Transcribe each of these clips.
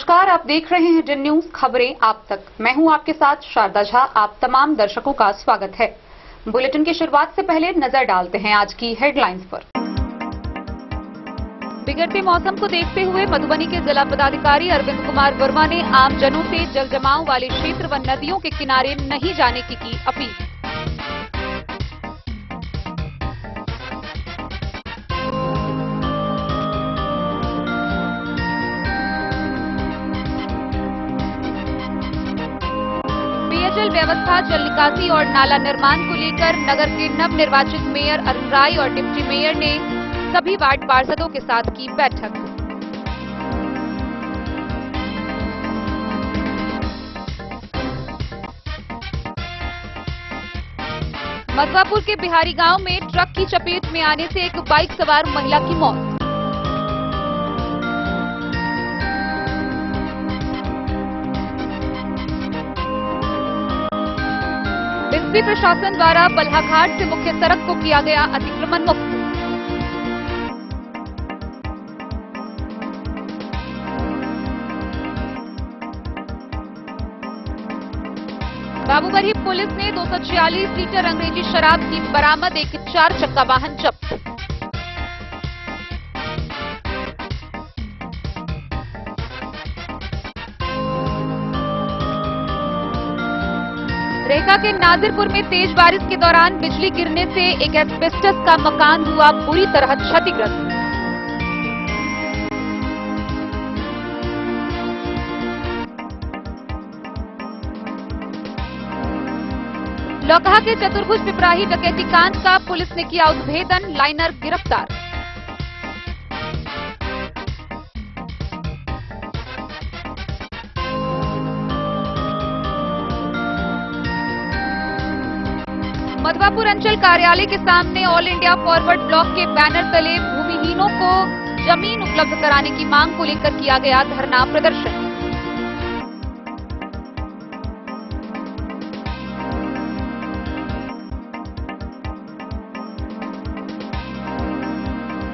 नमस्कार, आप देख रहे हैं जिन न्यूज खबरें आप तक। मैं हूं आपके साथ शारदा झा। आप तमाम दर्शकों का स्वागत है। बुलेटिन की शुरुआत से पहले नजर डालते हैं आज की हेडलाइंस पर। बिगड़ते मौसम को देखते हुए मधुबनी के जिला पदाधिकारी अरविंद कुमार वर्मा ने आम जनों से जल जमाव वाले क्षेत्र व नदियों के किनारे नहीं जाने की अपील। पेयजल व्यवस्था, जल निकासी और नाला निर्माण को लेकर नगर के नवनिर्वाचित मेयर अरुण राय और डिप्टी मेयर ने सभी वार्ड पार्षदों के साथ की बैठक। मधवापुर के बिहारी गांव में ट्रक की चपेट में आने से एक बाइक सवार महिला की मौत। बिस्बी प्रशासन द्वारा बल्हाघाट से मुख्य सड़क को किया गया अतिक्रमण मुक्त। बाबूबरही पुलिस ने 246 लीटर अंग्रेजी शराब की बरामद, एक 4 चक्का वाहन जब्त। रेखा के नाजिरपुर में तेज बारिश के दौरान बिजली गिरने से एक एस्बेस्टस का मकान हुआ बुरी तरह क्षतिग्रस्त। लौकहा के चतुर्भुज पिपराही डकैती कांड का पुलिस ने किया उद्भेदन, लाइनर गिरफ्तार। मधवापुर अंचल कार्यालय के सामने ऑल इंडिया फॉरवर्ड ब्लॉक के बैनर तले भूमिहीनों को जमीन उपलब्ध कराने की मांग को लेकर किया गया धरना प्रदर्शन।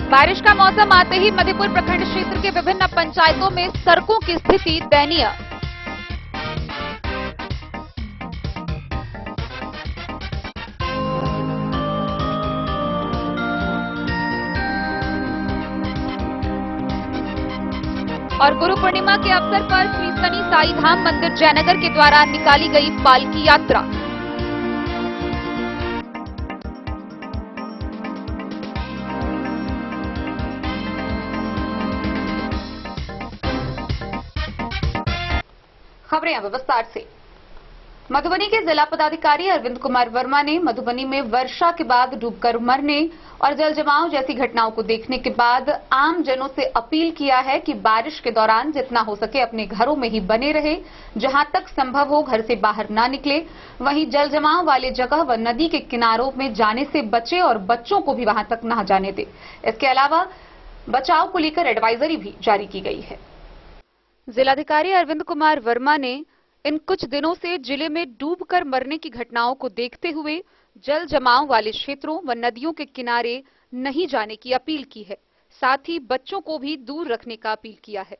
बारिश का मौसम आते ही मधेपुर प्रखंड क्षेत्र के विभिन्न पंचायतों में सड़कों की स्थिति दयनीय। और गुरु पूर्णिमा के अवसर पर श्री शनि साई धाम मंदिर जयनगर के द्वारा निकाली गई पालकी यात्रा। खबरें अब विस्तार से। मधुबनी के जिला पदाधिकारी अरविंद कुमार वर्मा ने मधुबनी में वर्षा के बाद डूबकर मरने और जल जमाव जैसी घटनाओं को देखने के बाद आम जनों से अपील किया है कि बारिश के दौरान जितना हो सके अपने घरों में ही बने रहे, जहां तक संभव हो घर से बाहर ना निकले। वहीं जल जमाव वाले जगह व नदी के किनारों में जाने से बचे और बच्चों को भी वहां तक ना जाने दे। इसके अलावा बचाव को लेकर एडवाइजरी भी जारी की गई है। जिलाधिकारी अरविंद कुमार वर्मा ने इन कुछ दिनों से जिले में डूबकर मरने की घटनाओं को देखते हुए जल जमाव वाले क्षेत्रों व नदियों के किनारे नहीं जाने की अपील की है। साथ ही बच्चों को भी दूर रखने का अपील किया है।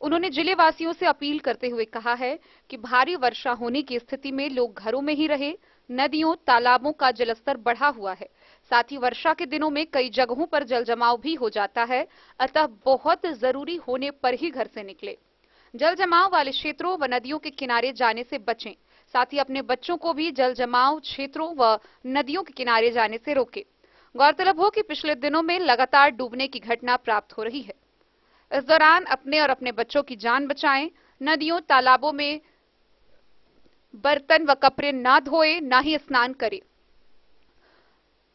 उन्होंने जिले वासियों से अपील करते हुए कहा है कि भारी वर्षा होने की स्थिति में लोग घरों में ही रहे। नदियों तालाबों का जलस्तर बढ़ा हुआ है। साथ ही वर्षा के दिनों में कई जगहों पर जल जमाव भी हो जाता है, अतः बहुत जरूरी होने पर ही घर से निकले। जल जमाव वाले क्षेत्रों व नदियों के किनारे जाने से बचें। साथ ही अपने बच्चों को भी जल जमाव क्षेत्रों व नदियों के किनारे जाने से रोकें। गौरतलब हो कि पिछले दिनों में लगातार डूबने की घटना प्राप्त हो रही है। इस दौरान अपने और अपने बच्चों की जान बचाएं। नदियों तालाबों में बर्तन व कपड़े ना धोएं, ना ही स्नान करें।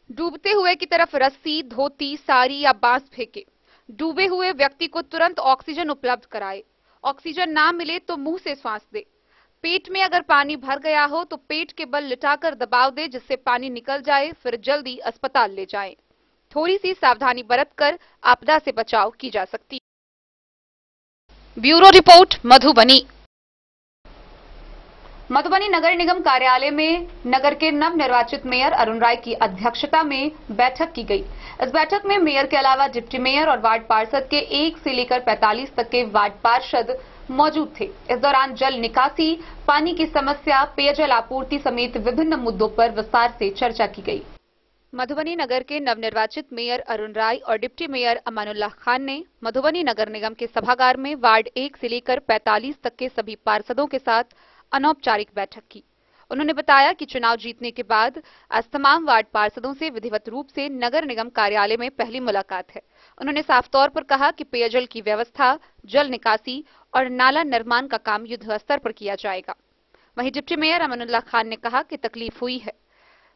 डूबते हुए की तरफ रस्सी, धोती, साड़ी या बांस फेंके। डूबे हुए व्यक्ति को तुरंत ऑक्सीजन उपलब्ध कराए। ऑक्सीजन ना मिले तो मुंह से सांस दे। पेट में अगर पानी भर गया हो तो पेट के बल लिटाकर दबाव दे, जिससे पानी निकल जाए, फिर जल्दी अस्पताल ले जाएं। थोड़ी सी सावधानी बरतकर आपदा से बचाव की जा सकती है। Bureau report, Madhubani. मधुबनी नगर निगम कार्यालय में नगर के नवनिर्वाचित मेयर अरुण राय की अध्यक्षता में बैठक की गई। इस बैठक में मेयर के अलावा डिप्टी मेयर और वार्ड पार्षद के 1 से लेकर 45 तक के वार्ड पार्षद मौजूद थे। इस दौरान जल निकासी, पानी की समस्या, पेयजल आपूर्ति समेत विभिन्न मुद्दों पर विस्तार से चर्चा की गई। मधुबनी नगर के नवनिर्वाचित मेयर अरुण राय और डिप्टी मेयर अमानुल्लाह खान ने मधुबनी नगर निगम के सभागार में वार्ड 1 से लेकर 45 तक के सभी पार्षदों के साथ अनौपचारिक बैठक की। उन्होंने बताया कि चुनाव जीतने के बाद आज तमाम वार्ड पार्षदों से विधिवत रूप से नगर निगम कार्यालय में पहली मुलाकात है। उन्होंने साफ तौर पर कहा कि पेयजल की व्यवस्था, जल निकासी और नाला निर्माण का काम युद्ध स्तर पर किया जाएगा। वहीं डिप्टी मेयर अमानुल्लाह खान ने कहा कि तकलीफ हुई है,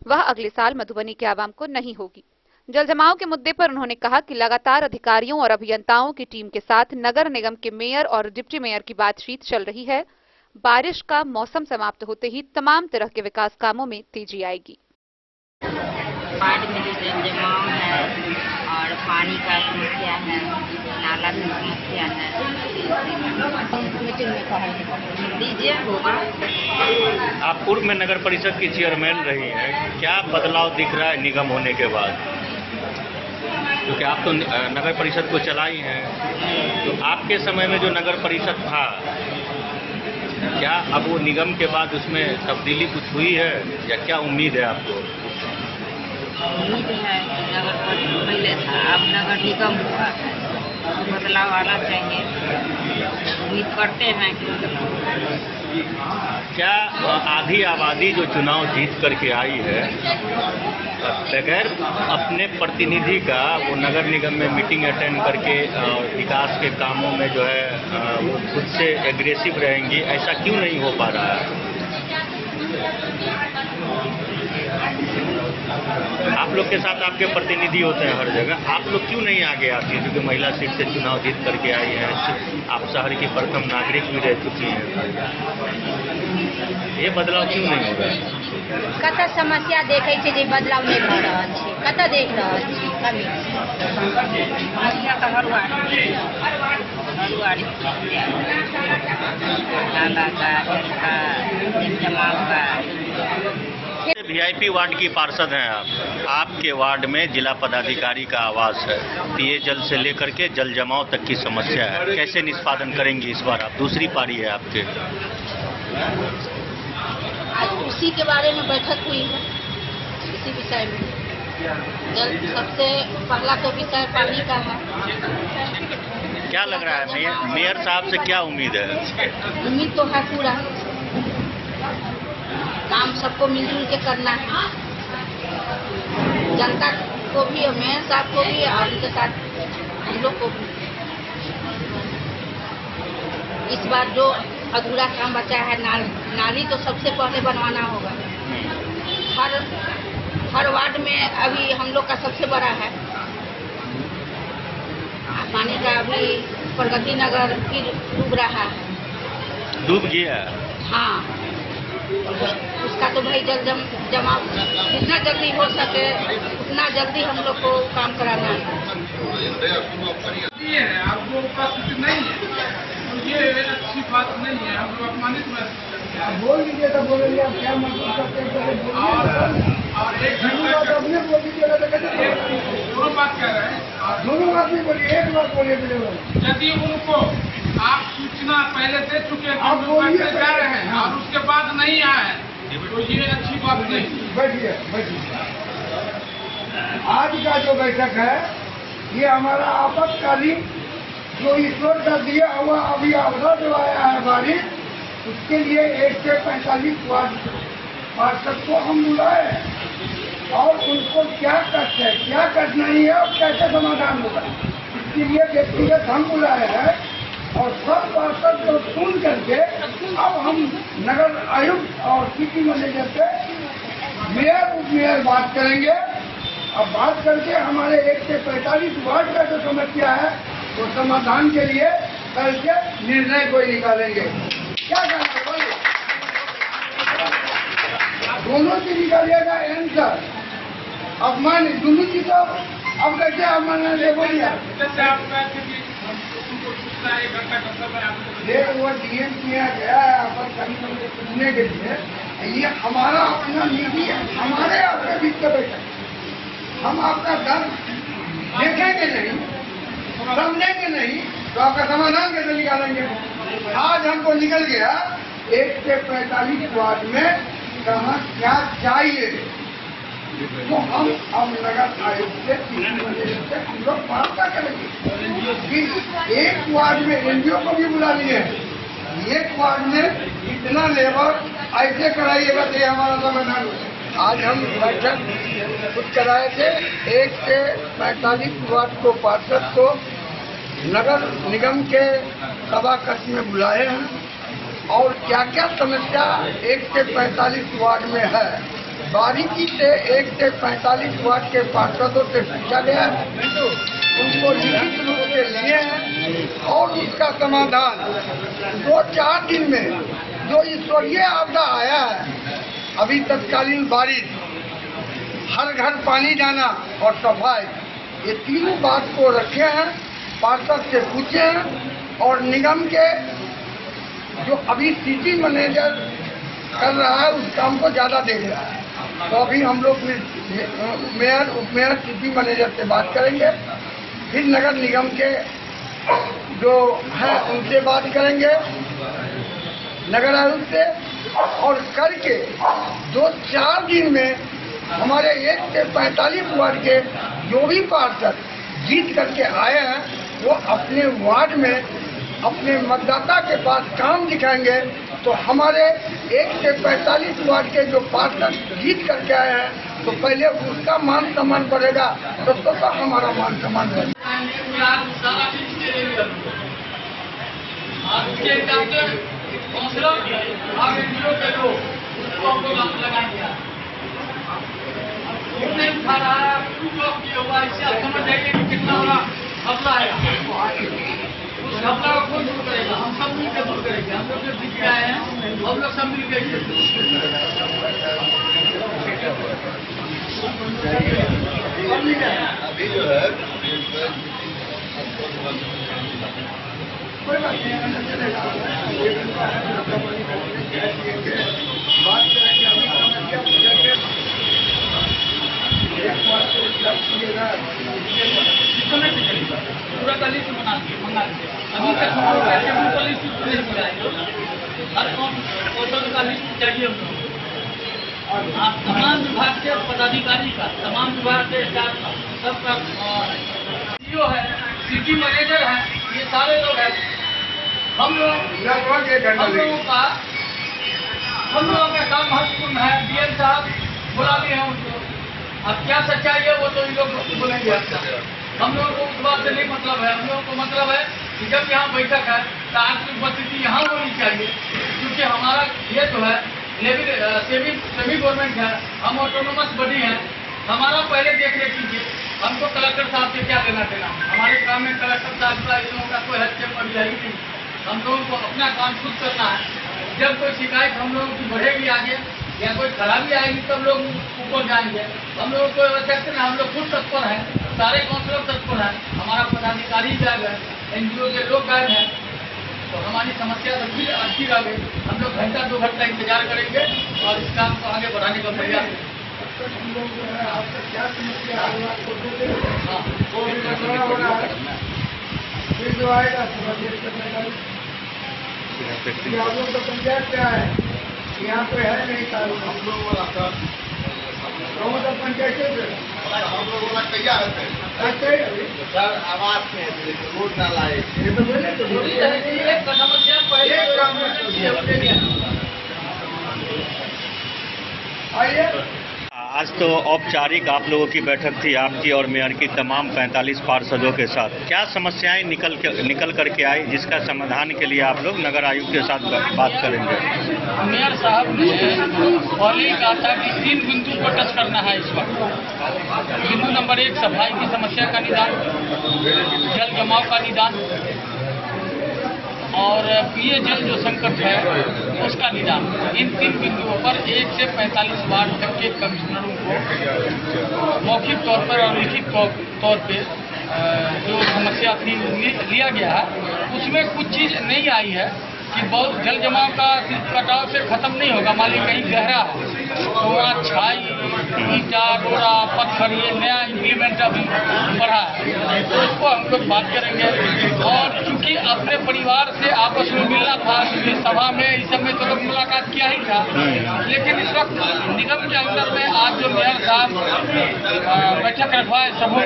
वह अगले साल मधुबनी के आवाम को नहीं होगी। जल जमाव के मुद्दे पर उन्होंने कहा कि लगातार अधिकारियों और अभियंताओं की टीम के साथ नगर निगम के मेयर और डिप्टी मेयर की बातचीत चल रही है। बारिश का मौसम समाप्त होते ही तमाम तरह के विकास कामों में तेजी आएगी। वार्ड में जो जल जमाव है और पानी का समस्या है, नाला की समस्या है, मीटिंग में कहा दीजिए होगा। आप पूर्व में नगर परिषद की चेयरमैन रही हैं, क्या बदलाव दिख रहा है निगम होने के बाद? क्योंकि आप तो नगर परिषद को चलाई हैं, तो आपके समय में जो नगर परिषद था, क्या अब वो निगम के बाद उसमें तब्दीली कुछ हुई है या क्या उम्मीद है आपको? उम्मीद है नगर परिषद पहले था, अब नगर निगम हुआ है, बदलाव आना चाहिए। उम्मीद करते हैं कि क्या आधी आबादी जो चुनाव जीत करके आई है, बगैर अपने प्रतिनिधि का वो नगर निगम में मीटिंग अटेंड करके विकास के कामों में जो है वो खुद से एग्रेसिव रहेंगी, ऐसा क्यों नहीं हो पा रहा है? आप लोग के साथ आपके प्रतिनिधि होते हैं हर जगह, आप लोग क्यों नहीं आगे आती हैं? क्योंकि महिला सीट से चुनाव जीत करके आई हैं, आप शहर की प्रथम नागरिक भी रह चुकी हैं, ये बदलाव क्यों नहीं हो रहा है? कतऽ समस्या देखे छे जे बदलाव नहीं भ रहल छै, कतऽ देख रहल छी कमी? समस्या तो हर वार्ड नाला का, जल का, जल जमाव का। वीआईपी वार्ड की पार्षद हैं आप, आपके वार्ड में जिला पदाधिकारी का आवास है, पेयजल से लेकर के जल जमाव तक की समस्या है, कैसे निष्पादन करेंगे इस बार आप? दूसरी पारी है आपके। आज उसी के बारे में बैठक हुई है, इसी विषय में। जल सबसे पहला तो विषय पानी का है। क्या लग रहा है मेयर साहब से क्या उम्मीद है? उम्मीद तो है पूरा, काम सबको मिलजुल के करना है, जनता को भी और मेयर साहब को भी और उनके साथ हम लोग को भी। इस बार जो अधूरा काम बचा है, नाली तो सबसे पहले बनवाना होगा। हर वार्ड में अभी हम लोग का सबसे बड़ा है पानी का। अभी प्रगति नगर भी डूब रहा है, डूब गया। हाँ, उसका तो भाई जल जमाव जितना जल्दी हो सके उतना जल्दी हम लोग को काम कराना है। आपको उपस्थित नहीं है, ये अच्छी बात नहीं है, हम लोग अपमानित महसूस करते हैं। बोल दीजिए तो बोलेंगे, आप क्या महसूस करते हैं? और एक बात अपने बोल दीजिएगा तो कैसे? दोनों बात कह रहे हैं, दोनों बात नहीं बोलिए, एक बात बोलिए। यदि उनको आप सूचना पहले दे चुके हैं, आप बोलते जा रहे हैं और उसके बाद नहीं आए, तो ये अच्छी बात नहीं। बैठिए बैठिए। आज का जो बैठक है ये हमारा आपातकालीन जो ईश्वर का दिया हुआ अभी अवसर जो आया है बारिश, उसके लिए 1 से 45 वार्ड पार्षद को हम बुलाए और उनको क्या कष्ट है, क्या कष्ट नहीं है और कैसे समाधान होगा, इसके लिए व्यक्तिगत हम बुलाए हैं। और सब पार्षद को सुन करके अब हम नगर आयुक्त और सिटी मैनेजर से मेयर उप मेयर बात करेंगे। अब बात करके हमारे 1 से 45 वार्ड का जो समस्या है वो समाधान के लिए कल से निर्णय कोई निकालेंगे। क्या करना है बोलिए? दोनों की निकालिएगा आंसर। अब मान दोनों की तो अब कैसे आप मानना ले बोलिए? ये वो डीएम किया गया है आपातकालीन पूछने के लिए, ये हमारा अपना निधि है, हमारे आपके बीच का बैठक। हम आपका दर्द देखेंगे नहीं, समझेंगे नहीं, तो आपका समाधान कैसे निकालेंगे? आज हमको निकल गया 1 से 45 वार्ड में कहाँ क्या चाहिए, तो हम नगर आयुक्त से हम लोग वार्ता करेंगे कि एक वार्ड में एनजीओ को भी बुला लिए, एक वार्ड में इतना लेबर ऐसे कराइएगा तो हमारा समाधान। आज हम बैठक कुछ कराए थे, 1 से 45 वार्ड को पार्षद को नगर निगम के सभा कक्ष में बुलाए हैं और क्या क्या समस्या 1 से 45 वार्ड में है बारीकी से 1 से 45 वार्ड के पार्षदों से पूछा गया, उनको लिखित रूप से लिए हैं और उसका समाधान 2-4 दिन में जो ईश्वरीय आपदा आया है, अभी तत्कालीन बारिश, हर घर पानी जाना और सफाई, ये तीनों बात को रखे हैं, पार्षद से पूछे हैं और निगम के जो अभी सिटी मैनेजर कर रहा है उस काम को ज़्यादा देख रहा है। तो अभी हम लोग मेयर, उप मेयर, सिटी मैनेजर से बात करेंगे, फिर नगर निगम के जो है उनसे बात करेंगे, नगर आयुक्त से, और करके 2-4 दिन में हमारे 1 से 45 वार्ड के जो भी पार्षद जीत करके आए हैं वो अपने वार्ड में अपने मतदाता के पास काम दिखाएंगे। तो हमारे 1 से 45 वार्ड के जो पार्षद जीत करके आए हैं तो पहले उसका मान सम्मान बढ़ेगा, तो हमारा मान सम्मान बढ़ेगा। नहीं उठा रहा है, होगा, इससे आप समझ जाइए कि कितना बड़ा घपला है। उस घपला को कौन दूर करेगा? हम सब मिलकर दूर करेंगे। हम लोग जो जीत के आए हैं हम लोग सब मिलकर अभी जो है कोई बात नहीं, बात करेंगे, अभी समस्या पूछेंगे, पूरा का लिस्ट मंगा लीजिए। अभी तक हम लोग का लिस्ट नहीं मिला है, हर कौन का लिस्ट चाहिए हमको। आप तमाम विभाग के पदाधिकारी का, तमाम विभाग के स्टाफ का, सबका सीईओ है, सिटी मैनेजर है, ये सारे लोग हैं। हम लोगों का काम महत्वपूर्ण है। डीएम साहब बुला लिए हैं उनको, अब क्या सच्चाई है वो तो इन लोग बोलेंगे। हम लोगों को उस बात से नहीं मतलब है, हम लोगों को मतलब है कि जब यहाँ बैठक है तो आर्थिक उपस्थिति यहाँ होनी चाहिए, क्योंकि हमारा ये जो है सेमी गवर्नमेंट है, हम ऑटोनोमस बॉडी है। हमारा पहले देख रेख कीजिए, हमको कलेक्टर साहब से क्या लेना देना, हमारे काम में कलेक्टर साहब का इन लोगों का कोई हस्तक्षेप अभी है ही नहीं। हम लोगों को अपना काम खुद करना है। जब कोई शिकायत हम लोगों की बढ़ेगी आगे या कोई खराबी आएगी तब लोग ऊपर जाएंगे। हम लोगों को अध्यक्ष में हम लोग खुद तत्पर हैं, सारे काउंसिलर तत्पर हैं, हमारा पदाधिकारी गायब है, एनजीओ के लोग गायब हैं। तो हमारी समस्या तो फिर अच्छी रह गई। हम लोग घंटा 2 घंटा इंतजार करेंगे और इस काम को आगे बढ़ाने का प्रयास करेंगे। आप लोग तो पंचायत क्या है, यहाँ पे है नहीं सर, हम लोग वाला सर पंचायत हम लोग वाला कैया है सर, आवास में रोड ना लाए, ये तो बोले तो समस्या पहले आइए। आज तो औपचारिक आप लोगों की बैठक थी, आपकी और मेयर की तमाम 45 पार्षदों के साथ। क्या समस्याएं निकल करके आई जिसका समाधान के लिए आप लोग नगर आयुक्त के साथ बात करेंगे? मेयर साहब ने पहले ही कहा था कि 3 बिंदु को टच करना है इस वक्त। बिंदु नंबर 1 सफाई की समस्या का निदान, जल जमाव का निदान और पेयजल जो संकट है उसका निदान। इन 3 बिंदुओं पर 1 से 45 वार्ड तक के कमिश्नरों को मौखिक तौर पर और लिखित तौर पे जो समस्या थी लिया गया है। उसमें कुछ चीज़ नहीं आई है कि बहुत जल जमाव का सिर्फ कटाव से खत्म नहीं होगा। मान लीजिए कहीं गहरा है तो वहाँ छाई ईटा रोड़ा पत्थर ये नया इंक्रीमेंट अभी बढ़ा है, तो उसको हम लोग बात करेंगे। और चूंकि अपने परिवार से आपस में मिलना था, क्योंकि सभा में इस समय तो लोग मुलाकात किया ही था, लेकिन इस वक्त निगम के अंदर में आज जो मेयर साहब बैठक रखवाए सबों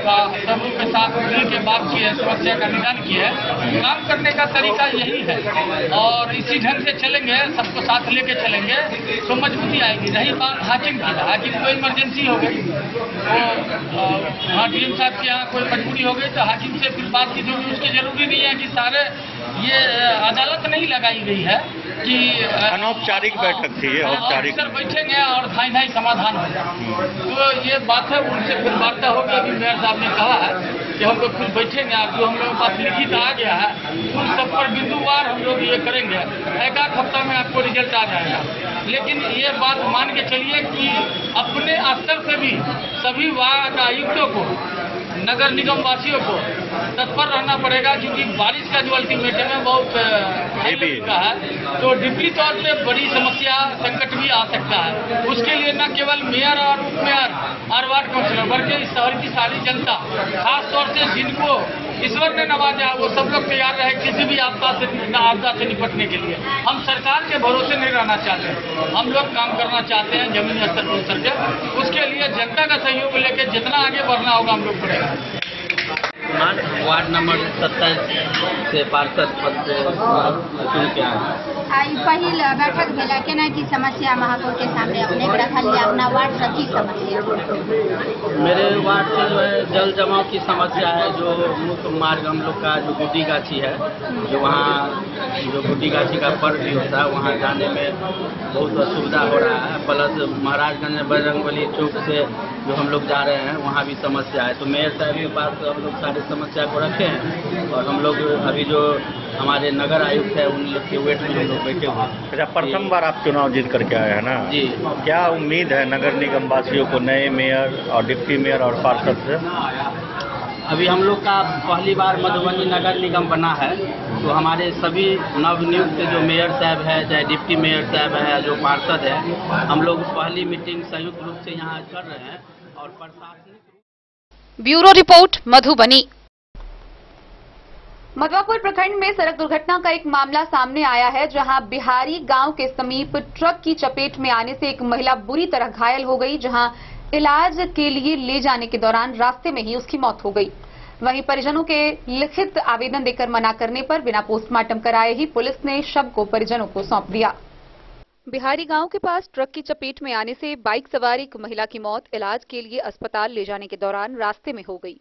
के साथ मिल के बात की है, समस्या का निदान किया है। काम करने का तरीका यही है और इसी ढंग से चलेंगे, सबको साथ लेके चलेंगे तो मजबूती आएगी। रही बात हाकिम की, हाकिम को इमरजेंसी हो गई तो डीएम साहब के यहाँ कोई मजबूरी हो गई तो हाकिम से फिर बातचीत होगी। उसकी जरूरी नहीं है कि सारे ये अदालत नहीं लगाई गई है कि अनौपचारिक बैठक थी ये, औपचारिक सर बैठेंगे और धाई समाधान हो। तो ये बात है, उनसे फिर वार्ता होगी। अभी मेयर साहब ने कहा है कि हम लोग फिर बैठेंगे, आप जो हम लोग के पास लिखित आ गया है उन सब पर बिंदुवार हम लोग ये करेंगे। एक आध हफ्ता में आपको रिजल्ट आ जाएगा, लेकिन ये बात मान के चलिए कि अपने स्तर से भी सभी वार्ड आयुक्तों को, नगर निगम वासियों को तत्पर रहना पड़ेगा, क्योंकि बारिश का जो अल्टीमेटम है बहुत हेवी का है, तो डिप्टी तौर पे बड़ी समस्या संकट भी आ सकता है। उसके लिए न केवल मेयर और उप मेयर और वार्ड काउंसिलर बल्कि इस शहर की सारी जनता, खास तौर से जिनको ईश्वर ने नवाजा, वो सब लोग तैयार रहे किसी भी आपदा से निपटने के लिए। हम सरकार के भरोसे नहीं रहना चाहते, हम लोग काम करना चाहते हैं जमीनी स्तर पर उतर के। उसके लिए जनता का सहयोग लेकर जितना आगे बढ़ना होगा हम लोग बढ़ेगा। वार्ड नंबर 27 से पार्षद पद से चुन के आए। पहिल बैठक भेला केना की समस्या महापौर के सामने अपने रखल अपना वार्ड से की समस्या? मेरे वार्ड से जो है जल जमाव की समस्या है। जो मुख्य मार्ग हम लोग का जो गुड्डी गाछी है, जो वहाँ जो गुड्डी गाछी का पर्व भी होता है, वहाँ जाने में बहुत असुविधा हो रहा है। प्लस महाराजगंज बजरंगबली चौक से जो हम लोग जा रहे हैं वहाँ भी समस्या है। तो मेयर साहब के पास हम लोग सारी समस्या को रखे हैं और हम लोग अभी जो हमारे नगर आयुक्त है उन लोग के वेट में हम लोग बैठे हुए हैं। अच्छा, प्रथम बार आप चुनाव जीत करके आए हैं ना जी। क्या उम्मीद है नगर निगम वासियों को नए मेयर और डिप्टी मेयर और पार्षद से? अभी हम लोग का पहली बार मधुबनी नगर निगम बना है, तो हमारे सभी नवनियुक्त जो मेयर साहब है, चाहे डिप्टी मेयर साहब है, जो पार्षद है, हम लोग पहली मीटिंग संयुक्त रूप से यहाँ कर रहे हैं और प्रशासनिक। Bureau report Madhubani. मधवापुर प्रखंड में सड़क दुर्घटना का एक मामला सामने आया है, जहां बिहारी गांव के समीप ट्रक की चपेट में आने से एक महिला बुरी तरह घायल हो गई, जहां इलाज के लिए ले जाने के दौरान रास्ते में ही उसकी मौत हो गई। वहीं परिजनों के लिखित आवेदन देकर मना करने पर बिना पोस्टमार्टम कराए ही पुलिस ने शव को परिजनों को सौंप दिया। बिहारी गांव के पास ट्रक की चपेट में आने से बाइक सवार एक महिला की मौत इलाज के लिए अस्पताल ले जाने के दौरान रास्ते में हो गई।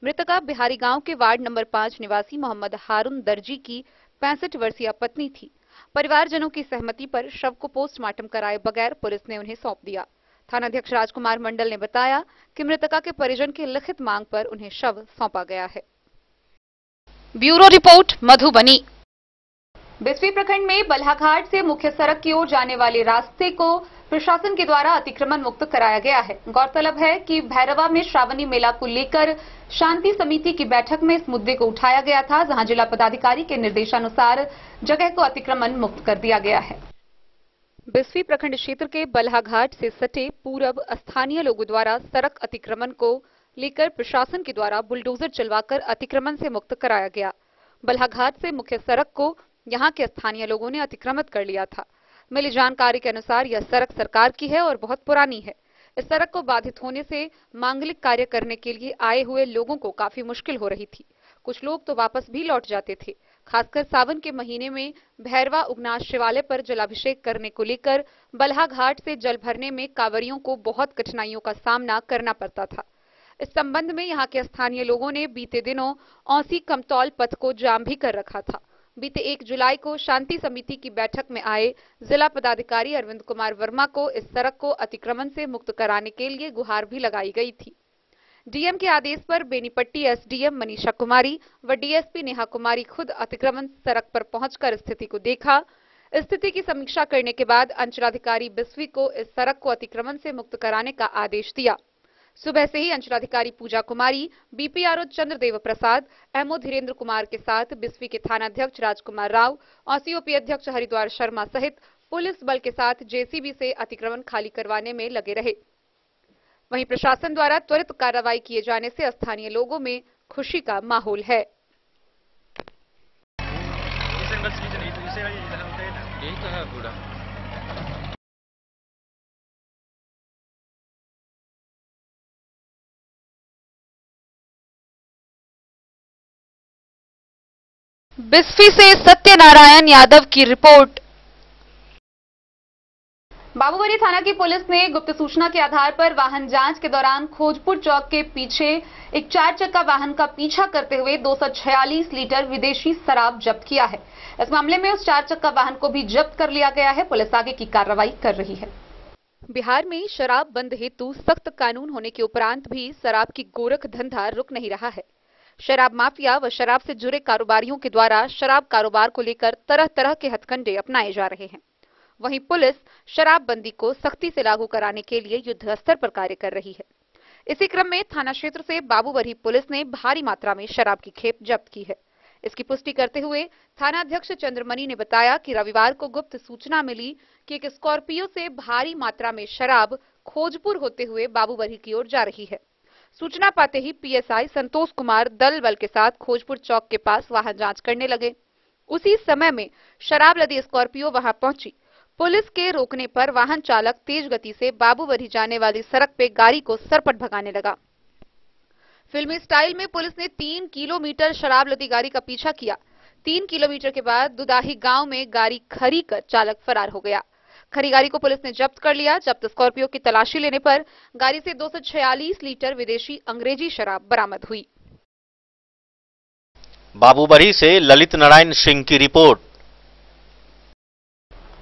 मृतका बिहारी गांव के वार्ड नंबर 5 निवासी मोहम्मद हारून दर्जी की 65 वर्षीय पत्नी थी। परिवारजनों की सहमति पर शव को पोस्टमार्टम कराए बगैर पुलिस ने उन्हें सौंप दिया। थानाध्यक्ष राजकुमार मंडल ने बताया कि मृतका के परिजन की लिखित मांग पर उन्हें शव सौंपा गया है। Bureau report Madhubani. बिस्वी प्रखंड में बल्हाघाट से मुख्य सड़क की ओर जाने वाले रास्ते को प्रशासन के द्वारा अतिक्रमण मुक्त कराया गया है। गौरतलब है कि भैरवा में श्रावणी मेला को लेकर शांति समिति की बैठक में इस मुद्दे को उठाया गया था, जहां जिला पदाधिकारी के निर्देशानुसार जगह को अतिक्रमण मुक्त कर दिया गया है। बिस्वी प्रखंड क्षेत्र के बल्हाघाट से सटे पूरब स्थानीय लोगों द्वारा सड़क अतिक्रमण को लेकर प्रशासन के द्वारा बुलडोजर चलवाकर अतिक्रमण से मुक्त कराया गया। बल्हाघाट से मुख्य सड़क को यहां के स्थानीय लोगों ने अतिक्रमित कर लिया था। मिली जानकारी के अनुसार यह सड़क सरकार की है और बहुत पुरानी है। इस सड़क को बाधित होने से मांगलिक कार्य करने के लिए आए हुए लोगों को काफी मुश्किल हो रही थी। कुछ लोग तो वापस भी लौट जाते थे। खासकर सावन के महीने में भैरवा उगनाथ शिवालय पर जलाभिषेक करने को लेकर बल्हाघाट से जल भरने में कांवरियों को बहुत कठिनाइयों का सामना करना पड़ता था। इस संबंध में यहां के स्थानीय लोगों ने बीते दिनों औसी कमतौल पथ को जाम भी कर रखा था। बीते 1 जुलाई को शांति समिति की बैठक में आए जिला पदाधिकारी अरविंद कुमार वर्मा को इस सड़क को अतिक्रमण से मुक्त कराने के लिए गुहार भी लगाई गई थी। डीएम के आदेश पर बेनीपट्टी एसडीएम मनीषा कुमारी व डीएसपी नेहा कुमारी खुद अतिक्रमण सड़क पर पहुंचकर स्थिति को देखा। स्थिति की समीक्षा करने के बाद अंचलाधिकारी बिस्वी को इस सड़क को अतिक्रमण से मुक्त कराने का आदेश दिया। सुबह से ही अंचलाधिकारी पूजा कुमारी, बीपीआरओ चंद्रदेव प्रसाद, एमओ धीरेन्द्र कुमार के साथ बिस्वी के थानाध्यक्ष राजकुमार राव, औसीओपी अध्यक्ष हरिद्वार शर्मा सहित पुलिस बल के साथ जेसीबी से अतिक्रमण खाली करवाने में लगे रहे। वहीं प्रशासन द्वारा त्वरित कार्रवाई किए जाने से स्थानीय लोगों में खुशी का माहौल है। यही तो है पूरा। बिस्फी से सत्यनारायण यादव की रिपोर्ट। बाबूबरी थाना की पुलिस ने गुप्त सूचना के आधार पर वाहन जांच के दौरान खोजपुर चौक के पीछे एक 4 चक्का वाहन का पीछा करते हुए 246 लीटर विदेशी शराब जब्त किया है। इस मामले में उस 4 चक्का वाहन को भी जब्त कर लिया गया है। पुलिस आगे की कार्रवाई कर रही है। बिहार में शराब बंद हेतु सख्त कानून होने के उपरांत भी शराब की गोरख धंधा रुक नहीं रहा है। शराब माफिया व शराब से जुड़े कारोबारियों के द्वारा शराब कारोबार को लेकर तरह तरह के हथकंडे अपनाए जा रहे हैं। वहीं पुलिस शराबबंदी को सख्ती से लागू कराने के लिए युद्ध स्तर पर कार्य कर रही है। इसी क्रम में थाना क्षेत्र से बाबूबरी पुलिस ने भारी मात्रा में शराब की खेप जब्त की है। इसकी पुष्टि करते हुए थाना अध्यक्ष चंद्रमणि ने बताया कि रविवार को गुप्त सूचना मिली कि एक स्कॉर्पियो से भारी मात्रा में शराब खोजपुर होते हुए बाबूबरी की ओर जा रही है। सूचना पाते ही पीएसआई संतोष कुमार दल बल के साथ खोजपुर चौक के पास वाहन जांच करने लगे। उसी समय में शराब लदी स्कॉर्पियो वहां पहुंची। पुलिस के रोकने पर वाहन चालक तेज गति से बाबूबरी जाने वाली सड़क पे गाड़ी को सरपट भगाने लगा। फिल्मी स्टाइल में पुलिस ने 3 किलोमीटर शराब लदी गाड़ी का पीछा किया। 3 किलोमीटर के बाद दुदाही गांव में गाड़ी खड़ी कर चालक फरार हो गया। खड़ी गाड़ी को पुलिस ने जब्त कर लिया। जब्त स्कॉर्पियो की तलाशी लेने पर गाड़ी से 246 लीटर विदेशी अंग्रेजी शराब बरामद हुई। बाबूबरी से ललित नारायण सिंह की रिपोर्ट।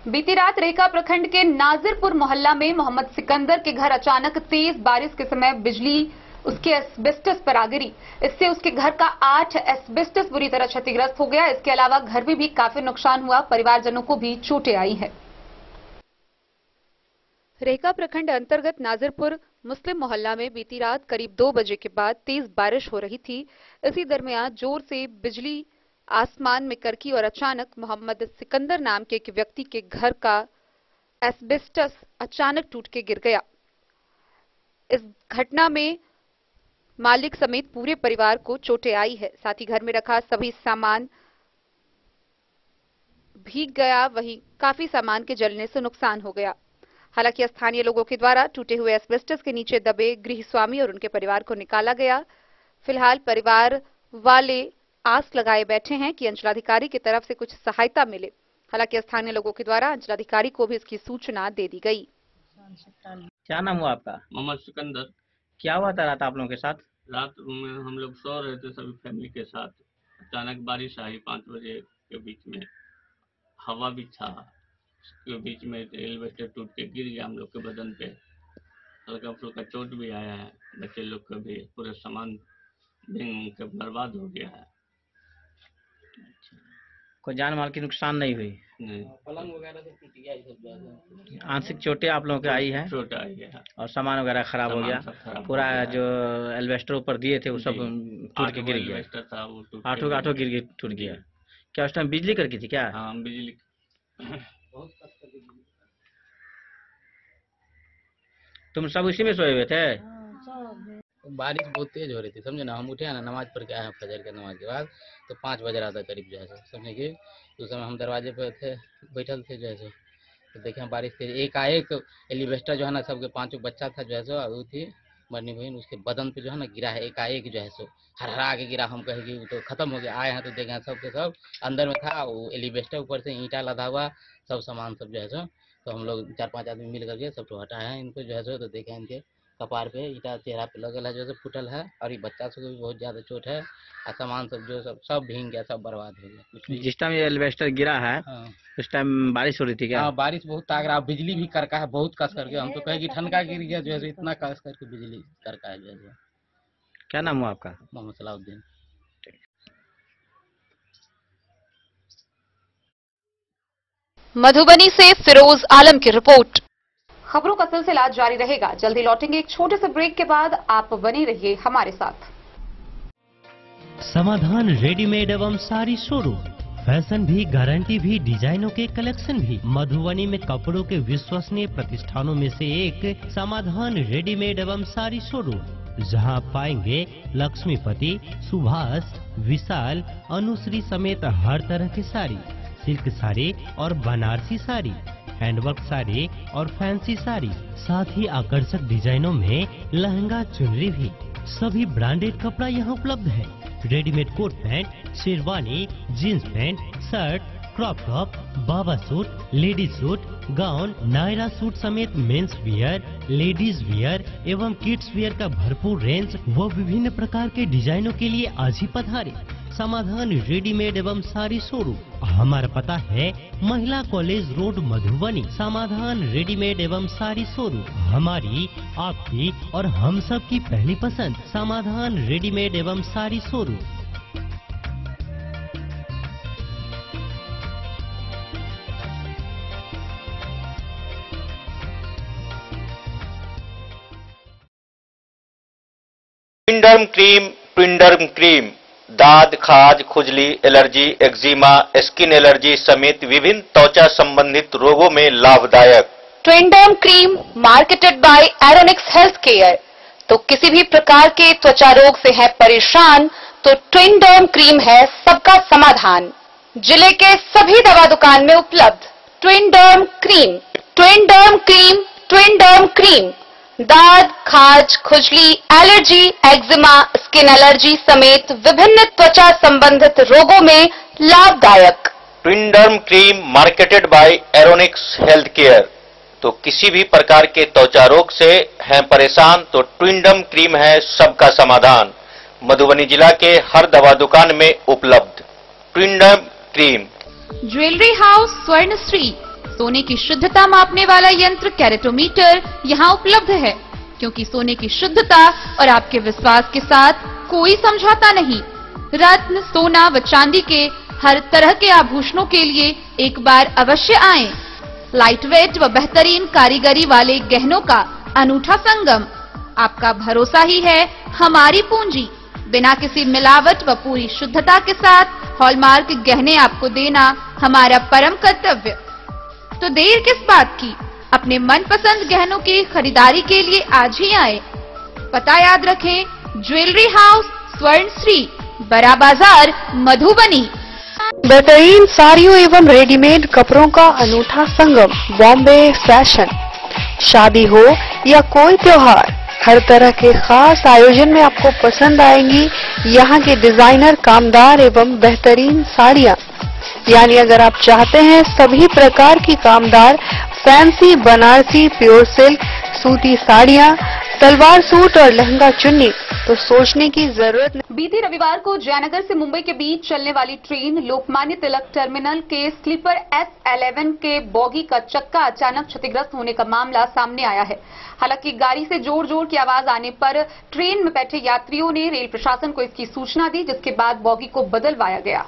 बीती रात रेखा प्रखंड के नाजिरपुर मोहल्ला में मोहम्मद सिकंदर के घर अचानक तेज बारिश के समय बिजली उसके एस्बेस्टस पर आ गिरी। इससे उसके घर का 8 एस्बेस्टस बुरी तरह क्षतिग्रस्त हो गया। इसके अलावा घर में भी काफी नुकसान हुआ। परिवारजनों को भी चोटें आई हैं। रेखा प्रखंड अंतर्गत नाजिरपुर मुस्लिम मोहल्ला में बीती रात करीब 2 बजे के बाद तेज बारिश हो रही थी। इसी दरमियान जोर से बिजली आसमान में करकी और अचानक मोहम्मद सिकंदर नाम के एक व्यक्ति के घर का एस्बेस्टस अचानक टूट के गिर गया। इस घटना में मालिक समेत पूरे परिवार को चोटें आई है। साथ ही घर में रखा सभी सामान भीग गया। वहीं काफी सामान के जलने से नुकसान हो गया। हालांकि स्थानीय लोगों के द्वारा टूटे हुए एस्बेस्टस के नीचे दबे गृह स्वामी और उनके परिवार को निकाला गया। फिलहाल परिवार वाले आस लगाए बैठे हैं कि अंचलाधिकारी की तरफ से कुछ सहायता मिले। हालांकि स्थानीय लोगों के द्वारा अंचलाधिकारी को भी इसकी सूचना दे दी गई। क्या नाम हुआ आपका? मोहम्मद सिकंदर। क्या हुआ था रात आप लोगों के साथ? रात में हम लोग सो रहे थे सभी फैमिली के साथ। अचानक बारिश आई 5 बजे के बीच में। हवा भी था। उसके बीच में एलिवेटर टूट के गिर गया हम लोग के बदन पे। हल्का फुल्का चोट भी आया है। बच्चे लोग का भी पूरा सामान भीग के बर्बाद हो गया है। कोई जान माल की नुकसान नहीं हुई? नहीं। पलंग वगैरह तो टूट गया। आंशिक चोटें आप लोगों के आई है? चोट आई है और सामान वगैरह खराब हो गया। पूरा जो एल्वेस्टर ऊपर दिए थे वो सब टूट के गिर गया। एल्वेस्टर था वो टूट आठों गिर टूट गया। क्या उस टाइम बिजली करकी थी क्या? हाँ बिजली। तुम सब उसी में सोए हुए थे? बारिश बहुत तेज हो रही थी, समझे ना। हम उठे ना, नमाज पढ़ के आए हैं फजर के नमाज के बाद, तो 5 बज रहा था करीब जो है सो, समझे कि उस समय हम दरवाजे पे थे, बैठल थे जो है सो, तो देखे बारिश तेज। एकाएक एलिवेस्टर जो है ना, सबके 5 बच्चा था जो है सो, वो थी मरनी बहन, उसके बदन पे जो है ना गिरा है एकाएक जो है सो, हरहरा के गिरा। हम कहे कि तो खत्म हो गया। आए हैं तो देखे सब के सब अंदर में था। वो एलिवेस्टर ऊपर से ईंटा लदा हुआ सब सामान सब जो है सो, तो हम लोग 4-5 आदमी मिल करके सब तो हटाए हैं इनको जो है सो। तो देखे इनके कपार पे ईटा चेहरा पे लगल है जो है फूटल है। और ये बच्चा सब भी बहुत ज्यादा चोट है। और सामान सब जो सब भीग गया, सब बर्बाद हो गया। जिस टाइम ये एलिवेस्टर गिरा है उस टाइम बारिश हो रही थी क्या? हाँ बारिश बहुत तागड़ा, बिजली भी करका है बहुत कस करके। हम तो कहे कि ठनका गिर गया जो है, इतना कस करके बिजली करका है जो है। क्या नाम हुआ आपका? मोहम्मद सलाउद्दीन। मधुबनी से फिरोज आलम की रिपोर्ट। खबरों का सिलसिला जारी रहेगा। जल्दी लौटेंगे एक छोटे से ब्रेक के बाद। आप बने रहिए हमारे साथ। समाधान रेडीमेड एवं साड़ी शोरूम, फैशन भी, गारंटी भी, डिजाइनों के कलेक्शन भी। मधुबनी में कपड़ों के विश्वसनीय प्रतिष्ठानों में से एक समाधान रेडीमेड एवं साड़ी शोरूम, जहां आप पाएंगे लक्ष्मीपति, सुभाष, विशाल, अनुश्री समेत हर तरह की साड़ी, सिल्क साड़ी और बनारसी साड़ी, हैंडवर्क साड़ी और फैंसी साड़ी, साथ ही आकर्षक डिजाइनों में लहंगा, चुनरी भी। सभी ब्रांडेड कपड़ा यहाँ उपलब्ध है। Readymade coat pant, sherwani, jeans pant, shirt, crop top, बाबा suit, ladies suit, gown, Naira suit समेत मेंस वियर, लेडीज वियर एवं किड्स वियर का भरपूर रेंज व विभिन्न प्रकार के डिजाइनों के लिए आज ही पधारे। समाधान रेडीमेड एवं साड़ी शोरूम। हमारा पता है महिला कॉलेज रोड, मधुबनी। समाधान रेडीमेड एवं साड़ी शोरूम हमारी, आपकी और हम सब की पहली पसंद। समाधान रेडीमेड एवं साड़ी शोरूम। ट्विंडर्म क्रीम दाद, खाज, खुजली, एलर्जी, एक्जिमा, स्किन एलर्जी समेत विभिन्न त्वचा संबंधित रोगों में लाभदायक। Twinderm cream marketed by Aeronics health care. तो किसी भी प्रकार के त्वचा रोग से है परेशान तो ट्विंडर्म क्रीम है सबका समाधान। जिले के सभी दवा दुकान में उपलब्ध ट्विंडर्म क्रीम। ट्विंडर्म क्रीम, ट्विंडर्म क्रीम दाद, खाज, खुजली, एलर्जी, एक्जिमा, स्किन एलर्जी समेत विभिन्न त्वचा संबंधित रोगों में लाभदायक। Twinderm cream marketed by Aeronics health care. तो किसी भी प्रकार के त्वचा रोग से हैं परेशान तो ट्विंडर्म क्रीम है सबका समाधान। मधुबनी जिला के हर दवा दुकान में उपलब्ध Twinderm cream. Jewellery house Swarnashree. सोने की शुद्धता मापने वाला यंत्र कैरेटोमीटर यहाँ उपलब्ध है, क्योंकि सोने की शुद्धता और आपके विश्वास के साथ कोई समझौता नहीं। रत्न, सोना व चांदी के हर तरह के आभूषणों के लिए एक बार अवश्य आएं। लाइट वेट व बेहतरीन कारीगरी वाले गहनों का अनूठा संगम। आपका भरोसा ही है हमारी पूंजी। बिना किसी मिलावट व पूरी शुद्धता के साथ हॉलमार्क गहने आपको देना हमारा परम कर्तव्य। तो देर किस बात की, अपने मनपसंद गहनों की खरीदारी के लिए आज ही आए। पता याद रखें, ज्वेलरी हाउस स्वर्णश्री, बड़ा बाजार, मधुबनी। बेहतरीन साड़ियों एवं रेडीमेड कपड़ों का अनूठा संगम, बॉम्बे फैशन। शादी हो या कोई त्योहार, हर तरह के खास आयोजन में आपको पसंद आएंगी यहाँ के डिजाइनर, कामदार एवं बेहतरीन साड़ियाँ। यानी अगर आप चाहते हैं सभी प्रकार की कामदार, फैंसी, बनारसी, प्योर सिल्क, सूती साड़ियाँ, सलवार सूट और लहंगा चुन्नी, तो सोचने की जरूरत नहीं। बीती रविवार को जयनगर से मुंबई के बीच चलने वाली ट्रेन लोकमान्य तिलक टर्मिनल के स्लीपर S11 के बॉगी का चक्का अचानक क्षतिग्रस्त होने का मामला सामने आया है। हालांकि गाड़ी से जोर जोर की आवाज आने पर ट्रेन में बैठे यात्रियों ने रेल प्रशासन को इसकी सूचना दी, जिसके बाद बॉगी को बदलवाया गया।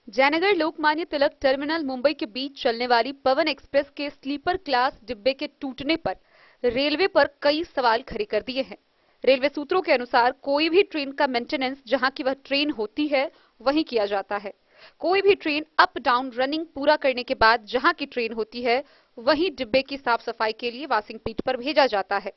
जयनगर लोकमान्य तिलक टर्मिनल मुंबई के बीच चलने वाली पवन एक्सप्रेस के स्लीपर क्लास डिब्बे के टूटने पर रेलवे पर कई सवाल खड़े कर दिए हैं। रेलवे सूत्रों के अनुसार कोई भी ट्रेन का मेंटेनेंस जहां की वह ट्रेन होती है वहीं किया जाता है। कोई भी ट्रेन अप डाउन रनिंग पूरा करने के बाद जहां की ट्रेन होती है वहीं डिब्बे की साफ सफाई के लिए वॉशिंग पीट पर भेजा जाता है।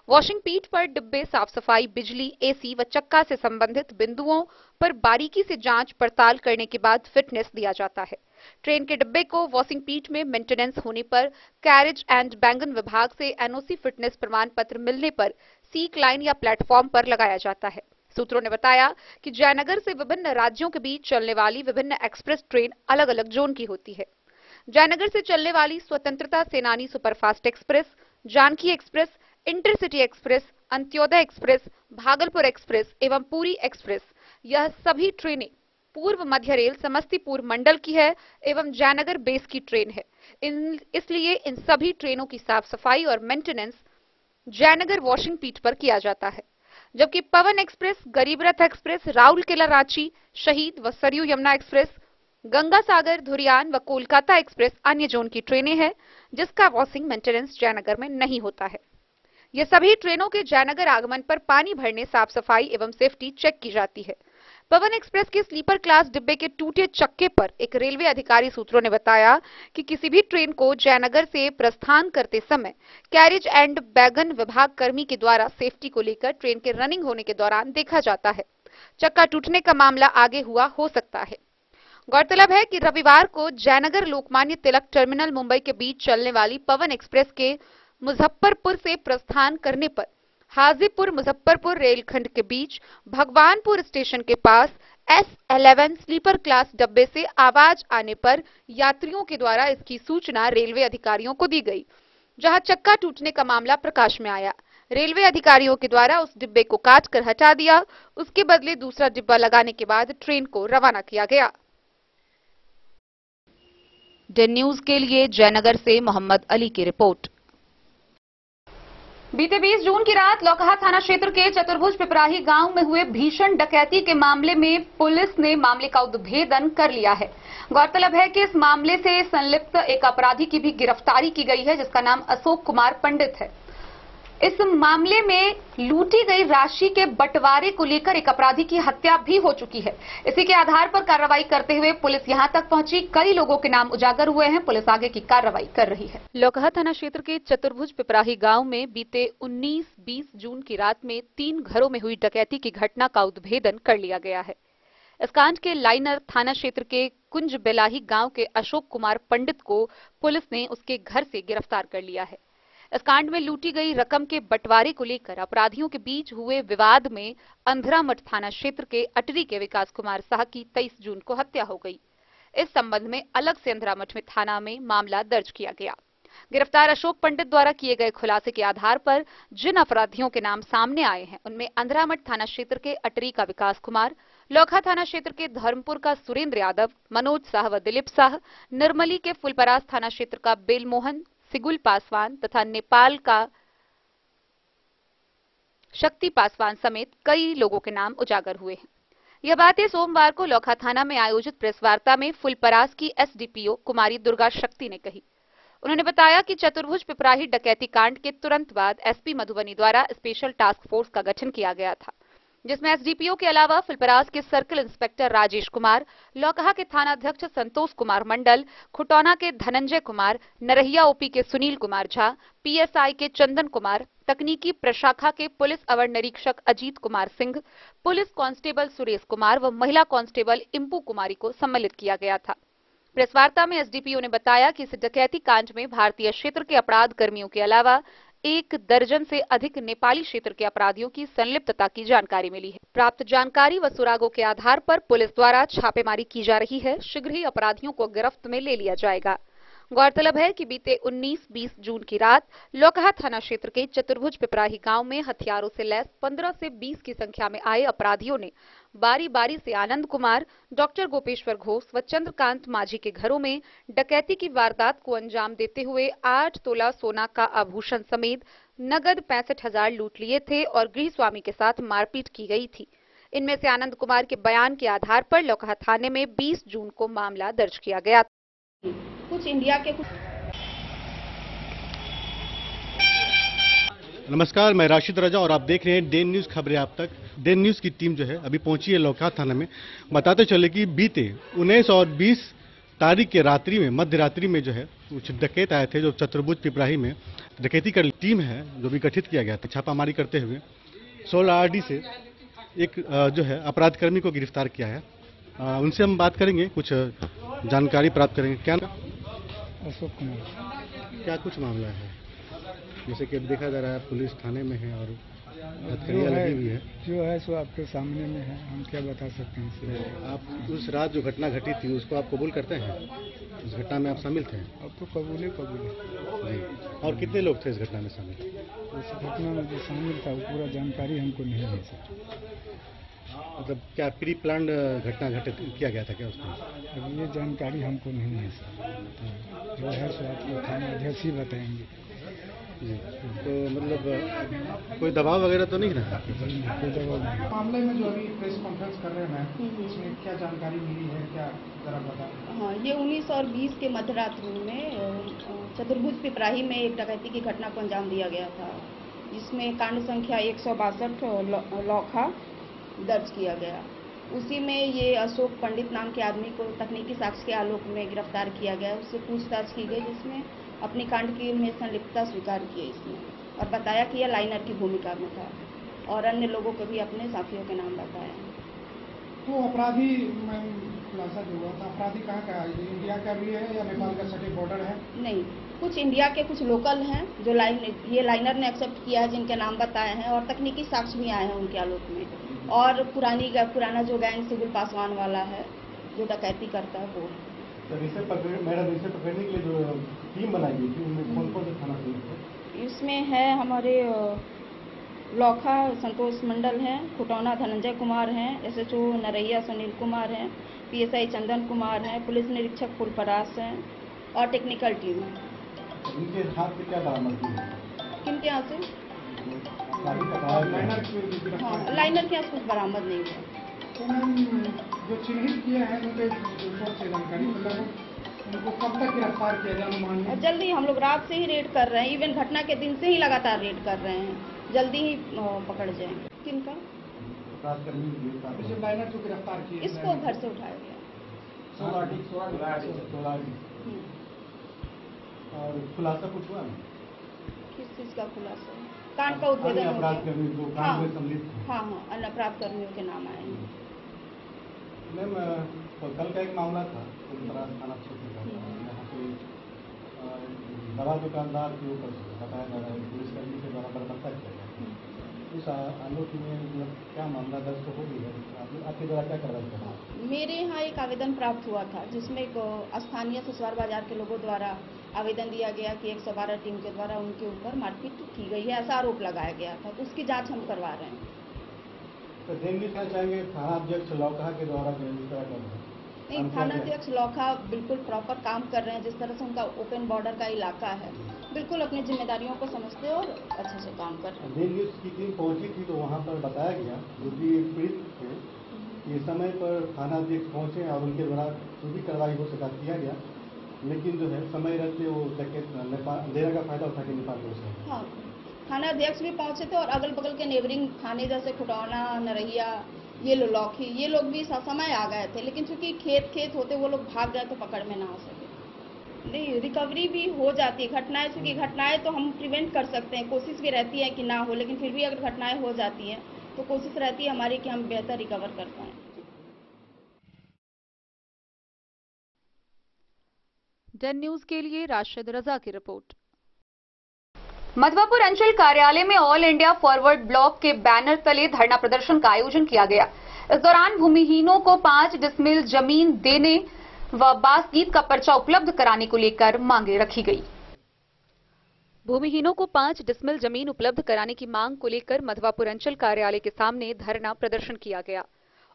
वॉशिंग पीट पर डिब्बे, साफ सफाई, बिजली, एसी व चक्का से संबंधित बिंदुओं पर बारीकी से जांच पड़ताल करने के बाद फिटनेस दिया जाता है। ट्रेन के डिब्बे को वॉशिंग पीट में मेंटेनेंस होने पर कैरेज एंड बैंगन विभाग से एनओसी फिटनेस प्रमाण पत्र मिलने पर सीक लाइन या प्लेटफॉर्म पर लगाया जाता है। सूत्रों ने बताया कि जयनगर से विभिन्न राज्यों के बीच चलने वाली विभिन्न एक्सप्रेस ट्रेन अलग अलग जोन की होती है। जयनगर से चलने वाली Swatantrata Senani superfast Express, Janaki Express, intercity Express, Antyodaya Express, Bhagalpur Express एवं पुरी एक्सप्रेस, यह सभी ट्रेनें पूर्व मध्य रेल समस्तीपुर मंडल की है एवं जयनगर बेस की ट्रेन है। इसलिए इन सभी ट्रेनों की साफ सफाई और मेंटेनेंस जयनगर वॉशिंग पीट पर किया जाता है। जबकि पवन एक्सप्रेस, गरीब रथ एक्सप्रेस, राउरकेला रांची, शहीद व सरयू यमुना एक्सप्रेस, गंगा सागर, धुरियान व कोलकाता एक्सप्रेस अन्य जोन की ट्रेनें हैं, जिसका वॉशिंग मेंटेनेंस जयनगर में नहीं होता है। ये सभी ट्रेनों के जयनगर आगमन पर पानी भरने, साफ सफाई एवं सेफ्टी चेक की जाती है। पवन एक्सप्रेस के स्लीपर क्लास डिब्बे के टूटे चक्के पर एक रेलवे अधिकारी सूत्रों ने बताया कि किसी भी ट्रेन को जयनगर से प्रस्थान करते समय कैरेज एंड बैगन विभाग कर्मी के द्वारा सेफ्टी को लेकर ट्रेन के रनिंग होने के दौरान देखा जाता है। चक्का टूटने का मामला आगे हुआ हो सकता है। गौरतलब है कि रविवार को जयनगर लोकमान्य तिलक टर्मिनल मुंबई के बीच चलने वाली पवन एक्सप्रेस के मुजफ्फरपुर से प्रस्थान करने पर हाजीपुर मुजफ्फरपुर रेलखंड के बीच भगवानपुर स्टेशन के पास S11 स्लीपर क्लास डब्बे से आवाज आने पर यात्रियों के द्वारा इसकी सूचना रेलवे अधिकारियों को दी गई, जहां चक्का टूटने का मामला प्रकाश में आया। रेलवे अधिकारियों के द्वारा उस डिब्बे को काटकर हटा दिया, उसके बदले दूसरा डिब्बा लगाने के बाद ट्रेन को रवाना किया गया। डे न्यूज के लिए जयनगर से मोहम्मद अली की रिपोर्ट। बीते 20 जून की रात लौकहा थाना क्षेत्र के चतुर्भुज पिपराही गांव में हुए भीषण डकैती के मामले में पुलिस ने मामले का उद्भेदन कर लिया है। गौरतलब है कि इस मामले से संलिप्त एक अपराधी की भी गिरफ्तारी की गई है, जिसका नाम अशोक कुमार पंडित है। इस मामले में लूटी गई राशि के बंटवारे को लेकर एक अपराधी की हत्या भी हो चुकी है। इसी के आधार पर कार्रवाई करते हुए पुलिस यहां तक पहुंची। कई लोगों के नाम उजागर हुए हैं। पुलिस आगे की कार्रवाई कर रही है। लौकहा थाना क्षेत्र के चतुर्भुज पिपराही गांव में बीते 19-20 जून की रात में 3 घरों में हुई डकैती की घटना का उद्भेदन कर लिया गया है। इस कांड के लाइनर थाना क्षेत्र के कुंज बेलाही गांव के अशोक कुमार पंडित को पुलिस ने उसके घर से गिरफ्तार कर लिया है। इस कांड में लूटी गई रकम के बंटवारे को लेकर अपराधियों के बीच हुए विवाद में अंधरामठ थाना क्षेत्र के अटरी के विकास कुमार साह की 23 जून को हत्या हो गई। इस संबंध में अलग से अंधरामठ में थाना में मामला दर्ज किया गया। गिरफ्तार अशोक पंडित द्वारा किए गए खुलासे के आधार पर जिन अपराधियों के नाम सामने आए हैं उनमें अंधरामठ थाना क्षेत्र के अटरी का विकास कुमार, लौकहा थाना क्षेत्र के धर्मपुर का सुरेंद्र यादव, मनोज साह व दिलीप साह, निर्मली के फुलपरास थाना क्षेत्र का बेलमोहन, सिगुल पासवान तथा नेपाल का शक्ति पासवान समेत कई लोगों के नाम उजागर हुए हैं। यह बातें सोमवार को लौकहा थाना में आयोजित प्रेस वार्ता में फुलपरास की एसडीपीओ कुमारी दुर्गा शक्ति ने कही। उन्होंने बताया कि चतुर्भुज पिपराही डकैती कांड के तुरंत बाद एसपी मधुबनी द्वारा स्पेशल टास्क फोर्स का गठन किया गया था, जिसमें एसडीपीओ के अलावा फुलपरास के सर्किल इंस्पेक्टर राजेश कुमार, लौकहा के थानाध्यक्ष संतोष कुमार मंडल, खुटौना के धनंजय कुमार, नरहिया ओपी के सुनील कुमार झा, पीएसआई के चंदन कुमार, तकनीकी प्रशाखा के पुलिस अवर निरीक्षक अजीत कुमार सिंह, पुलिस कांस्टेबल सुरेश कुमार व महिला कांस्टेबल इंपू कुमारी को सम्मिलित किया गया था। प्रेस वार्ता में एसडीपीओ ने बताया कि इस डकैती कांड में भारतीय क्षेत्र के अपराध कर्मियों के अलावा 1 दर्जन से अधिक नेपाली क्षेत्र के अपराधियों की संलिप्तता की जानकारी मिली है। प्राप्त जानकारी व सुरागों के आधार पर पुलिस द्वारा छापेमारी की जा रही है। शीघ्र ही अपराधियों को गिरफ्त में ले लिया जाएगा। गौरतलब है कि बीते 19-20 जून की रात लौकहा थाना क्षेत्र के चतुर्भुज पिपराही गांव में हथियारों से लैस 15 से 20 की संख्या में आए अपराधियों ने बारी बारी से आनंद कुमार, डॉक्टर गोपेश्वर घोष व चंद्रकांत माझी के घरों में डकैती की वारदात को अंजाम देते हुए 8 तोला सोना का आभूषण समेत नगद 65,000 लूट लिए थे और गृह स्वामी के साथ मारपीट की गई थी। इनमें से आनंद कुमार के बयान के आधार पर लौकहा थाने में 20 जून को मामला दर्ज किया गया। कुछ इंडिया के कुछ नमस्कार, मैं राशिद रजा और आप देख रहे हैं डे न्यूज़ खबरें आप तक। डे न्यूज़ की टीम जो है अभी पहुंची है लौकहा थाना में। बताते चले कि बीते 19 और 20 तारीख के रात्रि में मध्य रात्रि में जो है कुछ डकैत आए थे जो चतुर्भुज पिपराही में डकैती कर टीम है जो भी गठित किया गया था। छापामारी करते हुए 16 RD से एक जो है अपराध कर्मी को गिरफ्तार किया है। उनसे हम बात करेंगे, कुछ जानकारी प्राप्त करेंगे। क्या अशोक कुमार। क्या कुछ मामला है? जैसे कि अब देखा जा रहा है पुलिस थाने में है और हथकड़ियाँ लगी हुई है। जो है सो आपके सामने में है, हम क्या बता सकते हैं इसलिए। आप उस रात जो घटना घटी थी उसको आप कबूल करते हैं? उस घटना में आप शामिल थे? अब तो कबूल जी। और कितने लोग थे इस घटना में शामिल? इस घटना में जो शामिल था वो पूरा जानकारी हमको नहीं है सर। मतलब क्या प्री प्लान घटना घटित किया गया था क्या उसमें? अब ये जानकारी हमको नहीं है सर। जो है सो आप लोग थाना अध्यक्ष ही बताएंगे। जी, तो मतलब कोई दबाव वगैरह तो नहीं रहा? कोई दबाव नहीं। मामले में जो अभी प्रेस कॉन्फ्रेंस कर रहे हैं इसमें क्या जानकारी मिली है, क्या जरा बता? हाँ, ये 19 और 20 के मध्यरात्रि में चतुर्भुज पिपराही में एक डकैती की घटना को अंजाम दिया गया था, जिसमें कांड संख्या 162 लौकहा दर्ज किया गया। उसी में ये अशोक पंडित नाम के आदमी को तकनीकी साक्ष्य के आलोक में गिरफ्तार किया गया। उससे पूछताछ की गई जिसमें अपनी कांड की में संलिप्तता स्वीकार की इसने और बताया कि यह लाइनर की भूमिका में था और अन्य लोगों को भी अपने साथियों के नाम बताया। तो अपराधी खुलासा जो हुआ था, अपराधी कहाँ का है? इंडिया का भी है या नेपाल का सटे बॉर्डर है? नहीं, कुछ इंडिया के कुछ लोकल हैं जो ये लाइनर ने एक्सेप्ट किया है, जिनके नाम बताए हैं और तकनीकी साक्ष्य भी आए हैं उनके आलोक में। और पुराना जो गैंग सिविल पासवान वाला है जो डकैती करता है वो। तो इसे पकड़ने के लिए जो टीम बनाई गई थी उनमें कौन कौन से थाना थे? इसमें है हमारे लौखा संतोष मंडल हैं, खुटौना धनंजय कुमार हैं, SHO नरैया सुनील कुमार हैं, PSI चंदन कुमार हैं, पुलिस निरीक्षक फुलपरास हैं और टेक्निकल टीम है। इनके हाथ से क्या बरामद किया? किनके यहाँ से? लाइनर के यहाँ कुछ बरामद नहीं हुआ। तो मैम जो चिन्हित किए हैं उनके रिपोर्ट से जानकारी मतलब उनको कब तक गिरफ्तार किया जाए अनुमान? जल्दी हम लोग रात से ही रेड कर रहे हैं, इवन घटना के दिन से ही लगातार रेड कर रहे हैं, जल्दी ही पकड़ जाएंगे। किनका? लाइनर जो गिरफ्तार किए इसको घर से उठाया गया। 16 और खुलासा कुछ हुआ? किस चीज का खुलासा? कांड का उद्भेदन हो गया। हाँ, अन्य अपराध कर्मियों के नाम आए हैं। मैम कल का एक मामला था थाना क्षेत्र का, यहाँ पे दवा दुकानदार के ऊपर बताया जा रहा है पुलिसकर्मी के द्वारा बर्बरता किया गया। उस आलोक में क्या मामला दर्ज हो गई है? आपके द्वारा क्या कार्रवाई कर रहा है? मेरे यहाँ एक आवेदन प्राप्त हुआ था जिसमें स्थानीय ससवार बाजार के लोगों द्वारा आवेदन दिया गया कि 112 टीम के द्वारा उनके ऊपर मारपीट की गई है, ऐसा आरोप लगाया गया था। तो उसकी जांच हम करवा रहे हैं। तो देना चाहेंगे थाना अध्यक्ष लौखा के द्वारा जिस तरह कर रहे हैं? नहीं, थाना अध्यक्ष लौखा बिल्कुल प्रॉपर काम कर रहे हैं। जिस तरह से उनका ओपन बॉर्डर का इलाका है, बिल्कुल अपनी जिम्मेदारियों को समझते और अच्छे से काम कर रहे हैं। दिन न्यूज़ की टीम पहुंची थी तो वहां पर बताया गया जो भी पीड़ित थे कि समय पर थाना अध्यक्ष पहुंचे और उनके द्वारा जो भी कार्रवाई हो सका किया गया, लेकिन जो है समय रहते वो अंधेरा का फायदा उठा के नेपाल पहुंचे। हाँ, थाना अध्यक्ष भी पहुंचे थे और अगल बगल के नेबरिंग थाने जैसे खुटौना, नरैया, ये लौखी, ये लोग भी समय आ गए थे, लेकिन चूंकि खेत होते वो लोग भाग गए तो पकड़ में ना आ सके। नहीं, रिकवरी भी हो जाती है। घटनाएं चूंकि घटनाएं तो हम प्रिवेंट कर सकते हैं, कोशिश भी रहती है कि ना हो, लेकिन फिर भी अगर घटनाएं हो जाती हैं तो कोशिश रहती है हमारी कि हम बेहतर रिकवर कर पाएं। डन न्यूज के लिए राशिद रजा की रिपोर्ट। मधवापुर अंचल कार्यालय में ऑल इंडिया फॉरवर्ड ब्लॉक के बैनर तले धरना प्रदर्शन का आयोजन किया गया। इस दौरान भूमिहीनों को 5 डिसमिल जमीन देने व बासगीत का पर्चा उपलब्ध कराने को लेकर मांगे रखी गई। भूमिहीनों को 5 डिसमिल जमीन उपलब्ध कराने की मांग को लेकर मधवापुर अंचल कार्यालय के सामने धरना प्रदर्शन किया गया।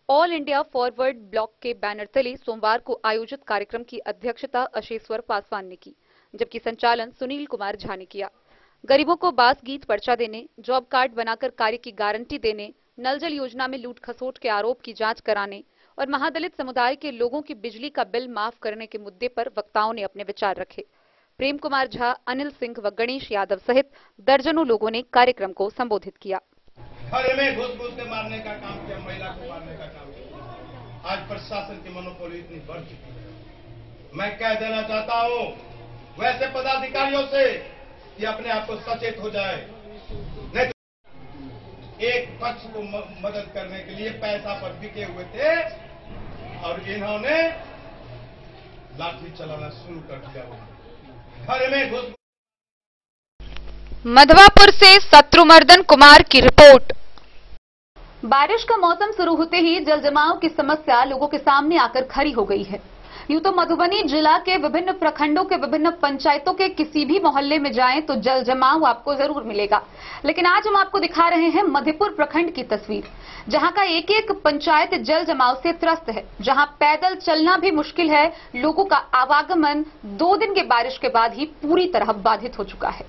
ऑल इंडिया फॉरवर्ड ब्लॉक के बैनर तले सोमवार को आयोजित कार्यक्रम की अध्यक्षता अशेश्वर पासवान ने की, जबकि संचालन सुनील कुमार झा ने किया। गरीबों को बासगीत पर्चा देने, जॉब कार्ड बनाकर कार्य की गारंटी देने, नल जल योजना में लूट खसोट के आरोप की जांच कराने और महादलित समुदाय के लोगों की बिजली का बिल माफ करने के मुद्दे पर वक्ताओं ने अपने विचार रखे। प्रेम कुमार झा, अनिल सिंह व गणेश यादव सहित दर्जनों लोगों ने कार्यक्रम को संबोधित किया। घर में घुस के मारने का काम किया, महिला को मारने का काम किया। आज प्रशासन की मनोबली इतनी बढ़ चुकी है। मैं कह देना चाहता हूँ वैसे पदाधिकारियों से कि अपने आप को सचेत हो जाए, नहीं तो एक पक्ष को मदद करने के लिए पैसा पर बिके हुए थे और इन्होंने लाठी चलाना शुरू कर दिया। घर में घुस। मधवापुर से शत्रुमर्दन कुमार की रिपोर्ट। बारिश का मौसम शुरू होते ही जल जमाव की समस्या लोगों के सामने आकर खड़ी हो गई है। यूं तो मधुबनी जिला के विभिन्न प्रखंडों के विभिन्न पंचायतों के किसी भी मोहल्ले में जाएं तो जल जमाव आपको जरूर मिलेगा, लेकिन आज हम आपको दिखा रहे हैं मधेपुर प्रखंड की तस्वीर, जहां का एक एक पंचायत जल जमाव से त्रस्त है, जहां पैदल चलना भी मुश्किल है। लोगों का आवागमन 2 दिन के बारिश के बाद ही पूरी तरह बाधित हो चुका है।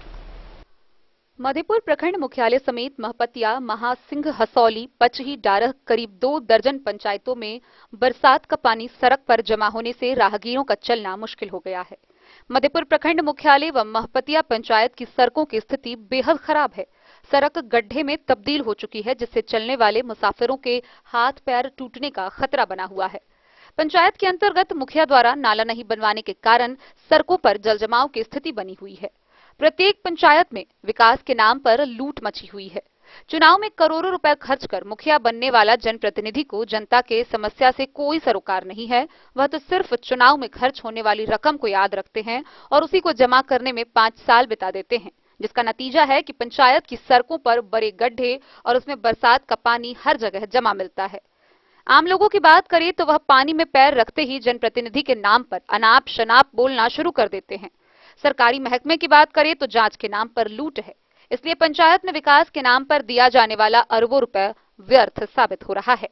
मधेपुर प्रखंड मुख्यालय समेत महपतिया, महासिंह, हसौली, पचही, डारह करीब 2 दर्जन पंचायतों में बरसात का पानी सड़क पर जमा होने से राहगीरों का चलना मुश्किल हो गया है। मधेपुर प्रखंड मुख्यालय व महपतिया पंचायत की सड़कों की स्थिति बेहद खराब है। सड़क गड्ढे में तब्दील हो चुकी है, जिससे चलने वाले मुसाफिरों के हाथ पैर टूटने का खतरा बना हुआ है। पंचायत के अंतर्गत मुखिया द्वारा नाला नहीं बनवाने के कारण सड़कों पर जलजमाव की स्थिति बनी हुई है। प्रत्येक पंचायत में विकास के नाम पर लूट मची हुई है। चुनाव में करोड़ों रुपए खर्च कर मुखिया बनने वाला जनप्रतिनिधि को जनता के समस्या से कोई सरोकार नहीं है। वह तो सिर्फ चुनाव में खर्च होने वाली रकम को याद रखते हैं और उसी को जमा करने में 5 साल बिता देते हैं, जिसका नतीजा है कि पंचायत की सड़कों पर बड़े गड्ढे और उसमें बरसात का पानी हर जगह जमा मिलता है। आम लोगों की बात करें तो वह पानी में पैर रखते ही जनप्रतिनिधि के नाम पर अनाप शनाप बोलना शुरू कर देते हैं। सरकारी महकमे की बात करें तो जांच के नाम पर लूट है, इसलिए पंचायत में विकास के नाम पर दिया जाने वाला अरबों रुपए व्यर्थ साबित हो रहा है।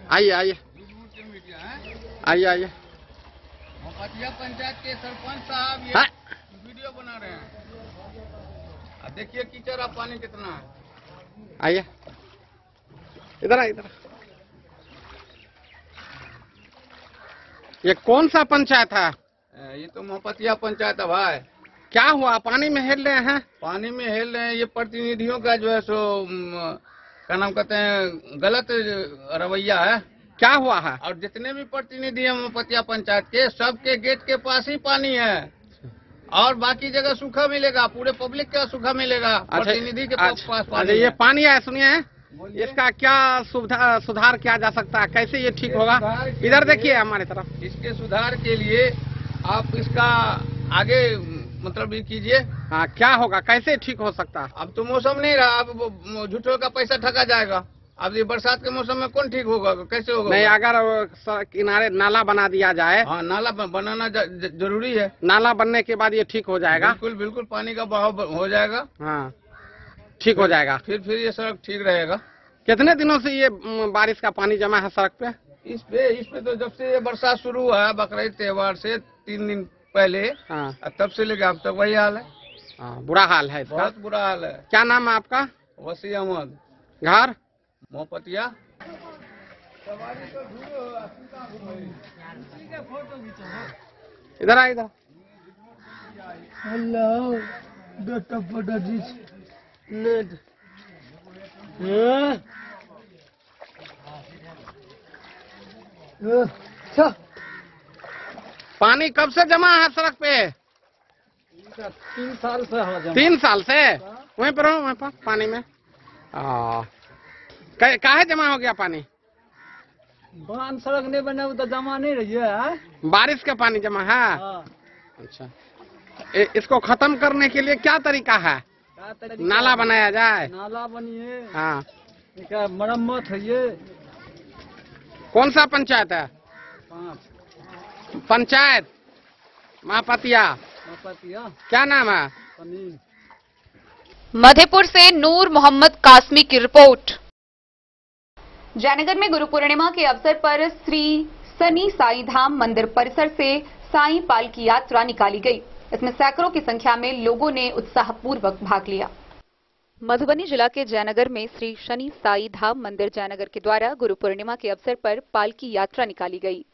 आइए आइए आइए आइए। मोपतिया पंचायत के सरपंच साहब ये वीडियो बना रहे हैं। देखिए कीचड़ और पानी कितना है। आइए इधर आ इधर। ये कौन सा पंचायत है? ये तो मोपतिया पंचायत है भाई। क्या हुआ, पानी में हिल रहे हैं? पानी में हिल रहे हैं। ये प्रतिनिधियों का जो है सो क्या नाम कहते हैं, गलत रवैया है। क्या हुआ है? और जितने भी प्रतिनिधि हैं मोपतिया पंचायत के, सबके गेट के पास ही पानी है और बाकी जगह सूखा मिलेगा। पूरे पब्लिक का सूखा मिलेगा, प्रतिनिधि के पास पानी है। ये पानी है, सुनिए इसका क्या सुधार किया जा सकता है, कैसे ये ठीक होगा? इधर देखिए हमारे तरफ। इसके सुधार के लिए आप इसका आगे मतलब ये कीजिए। हाँ, क्या होगा, कैसे ठीक हो सकता है? अब तो मौसम नहीं रहा, अब झूठों का पैसा ठगा जाएगा। अब ये बरसात के मौसम में कौन ठीक होगा, कैसे होगा? नहीं, अगर किनारे नाला बना दिया जाए। हाँ, नाला बनाना जरूरी है। नाला बनने के बाद ये ठीक हो जाएगा। बिल्कुल बिल्कुल, पानी का बहाव हो जाएगा। हाँ, ठीक हो जाएगा। फिर ये सड़क ठीक रहेगा। कितने दिनों से ये बारिश का पानी जमा है सड़क पे? इस पे तो जब से ये बरसात शुरू हुआ है, बकरीद त्योहार से 3 दिन पहले, हाँ, तब से लेकर अब तक वही हाल है। हाँ, बुरा हाल है इसका। बहुत बुरा हाल है। क्या नाम है आपका? वसी अहमद। घर? मोपतिया। इधर आ इधर। हेलो बेटा फोटो खींच। पानी कब से जमा है सड़क पे? 3 साल से। 3 साल से वहीं पर हो, वहीं पर पानी में। काहे जमा हो गया पानी? बांध सड़क नहीं बने तो जमा नहीं रही है। बारिश का पानी जमा है। अच्छा, इसको खत्म करने के लिए क्या तरीका है? नाला बनाया जाए। नाला बनिए। हाँ, क्या मरम्मत है ये? कौन सा पंचायत है? 5 पंचायत महापतिया। क्या नाम है? मधेपुर से नूर मोहम्मद कासमी की रिपोर्ट। जयनगर में गुरु पूर्णिमा के अवसर पर श्री शनि साई धाम मंदिर परिसर से साई पालकी यात्रा निकाली गई। इसमें सैकड़ों की संख्या में लोगों ने उत्साहपूर्वक भाग लिया। मधुबनी जिला के जयनगर में श्री शनि साई धाम मंदिर जयनगर के द्वारा गुरु पूर्णिमा के अवसर पर पालकी यात्रा निकाली गई।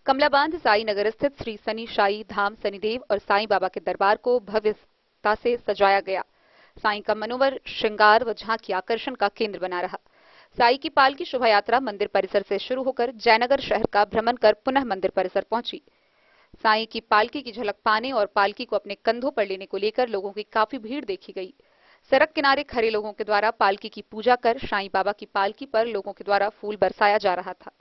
कमलाबांध साई नगर स्थित श्री शनि साई धाम शनिदेव और साईं बाबा के दरबार को भव्यता से सजाया गया। साईं का मनोवर श्रृंगार व झांकी आकर्षण का केंद्र बना रहा। साई की पालकी शोभा यात्रा मंदिर परिसर से शुरू होकर जयनगर शहर का भ्रमण कर पुनः मंदिर परिसर पहुंची। साई की पालकी की झलक पाने और पालकी को अपने कंधों पर लेने को लेकर लोगों की काफी भीड़ देखी गई। सड़क किनारे खड़े लोगों के द्वारा पालकी की पूजा कर साईं बाबा की पालकी पर लोगों के द्वारा फूल बरसाया जा रहा था।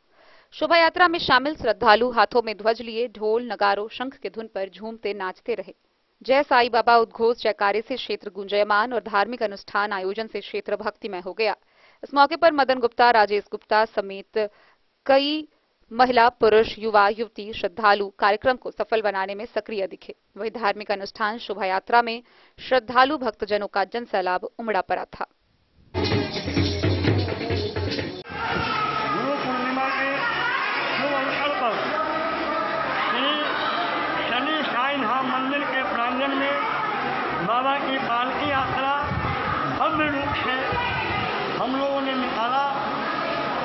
शोभा यात्रा में शामिल श्रद्धालु हाथों में ध्वज लिए ढोल नगारों शंख के धुन पर झूमते नाचते रहे। जय साई बाबा उद्घोष जयकारे से क्षेत्र गुंजयमान और धार्मिक अनुष्ठान आयोजन से क्षेत्र भक्तिमय हो गया। इस मौके पर मदन गुप्ता, राजेश गुप्ता समेत कई महिला, पुरुष, युवा, युवती श्रद्धालु कार्यक्रम को सफल बनाने में सक्रिय दिखे। वही धार्मिक अनुष्ठान शोभा यात्रा में श्रद्धालु भक्तजनों का जनसैलाब उमड़ा पड़ा था। गुरु पूर्णिमा के शुभ अवसर पर श्री शनि साई धाम मंदिर के प्रांगण में बाबा की पालकी यात्रा भव्य रूप से हम लोगों ने निकाला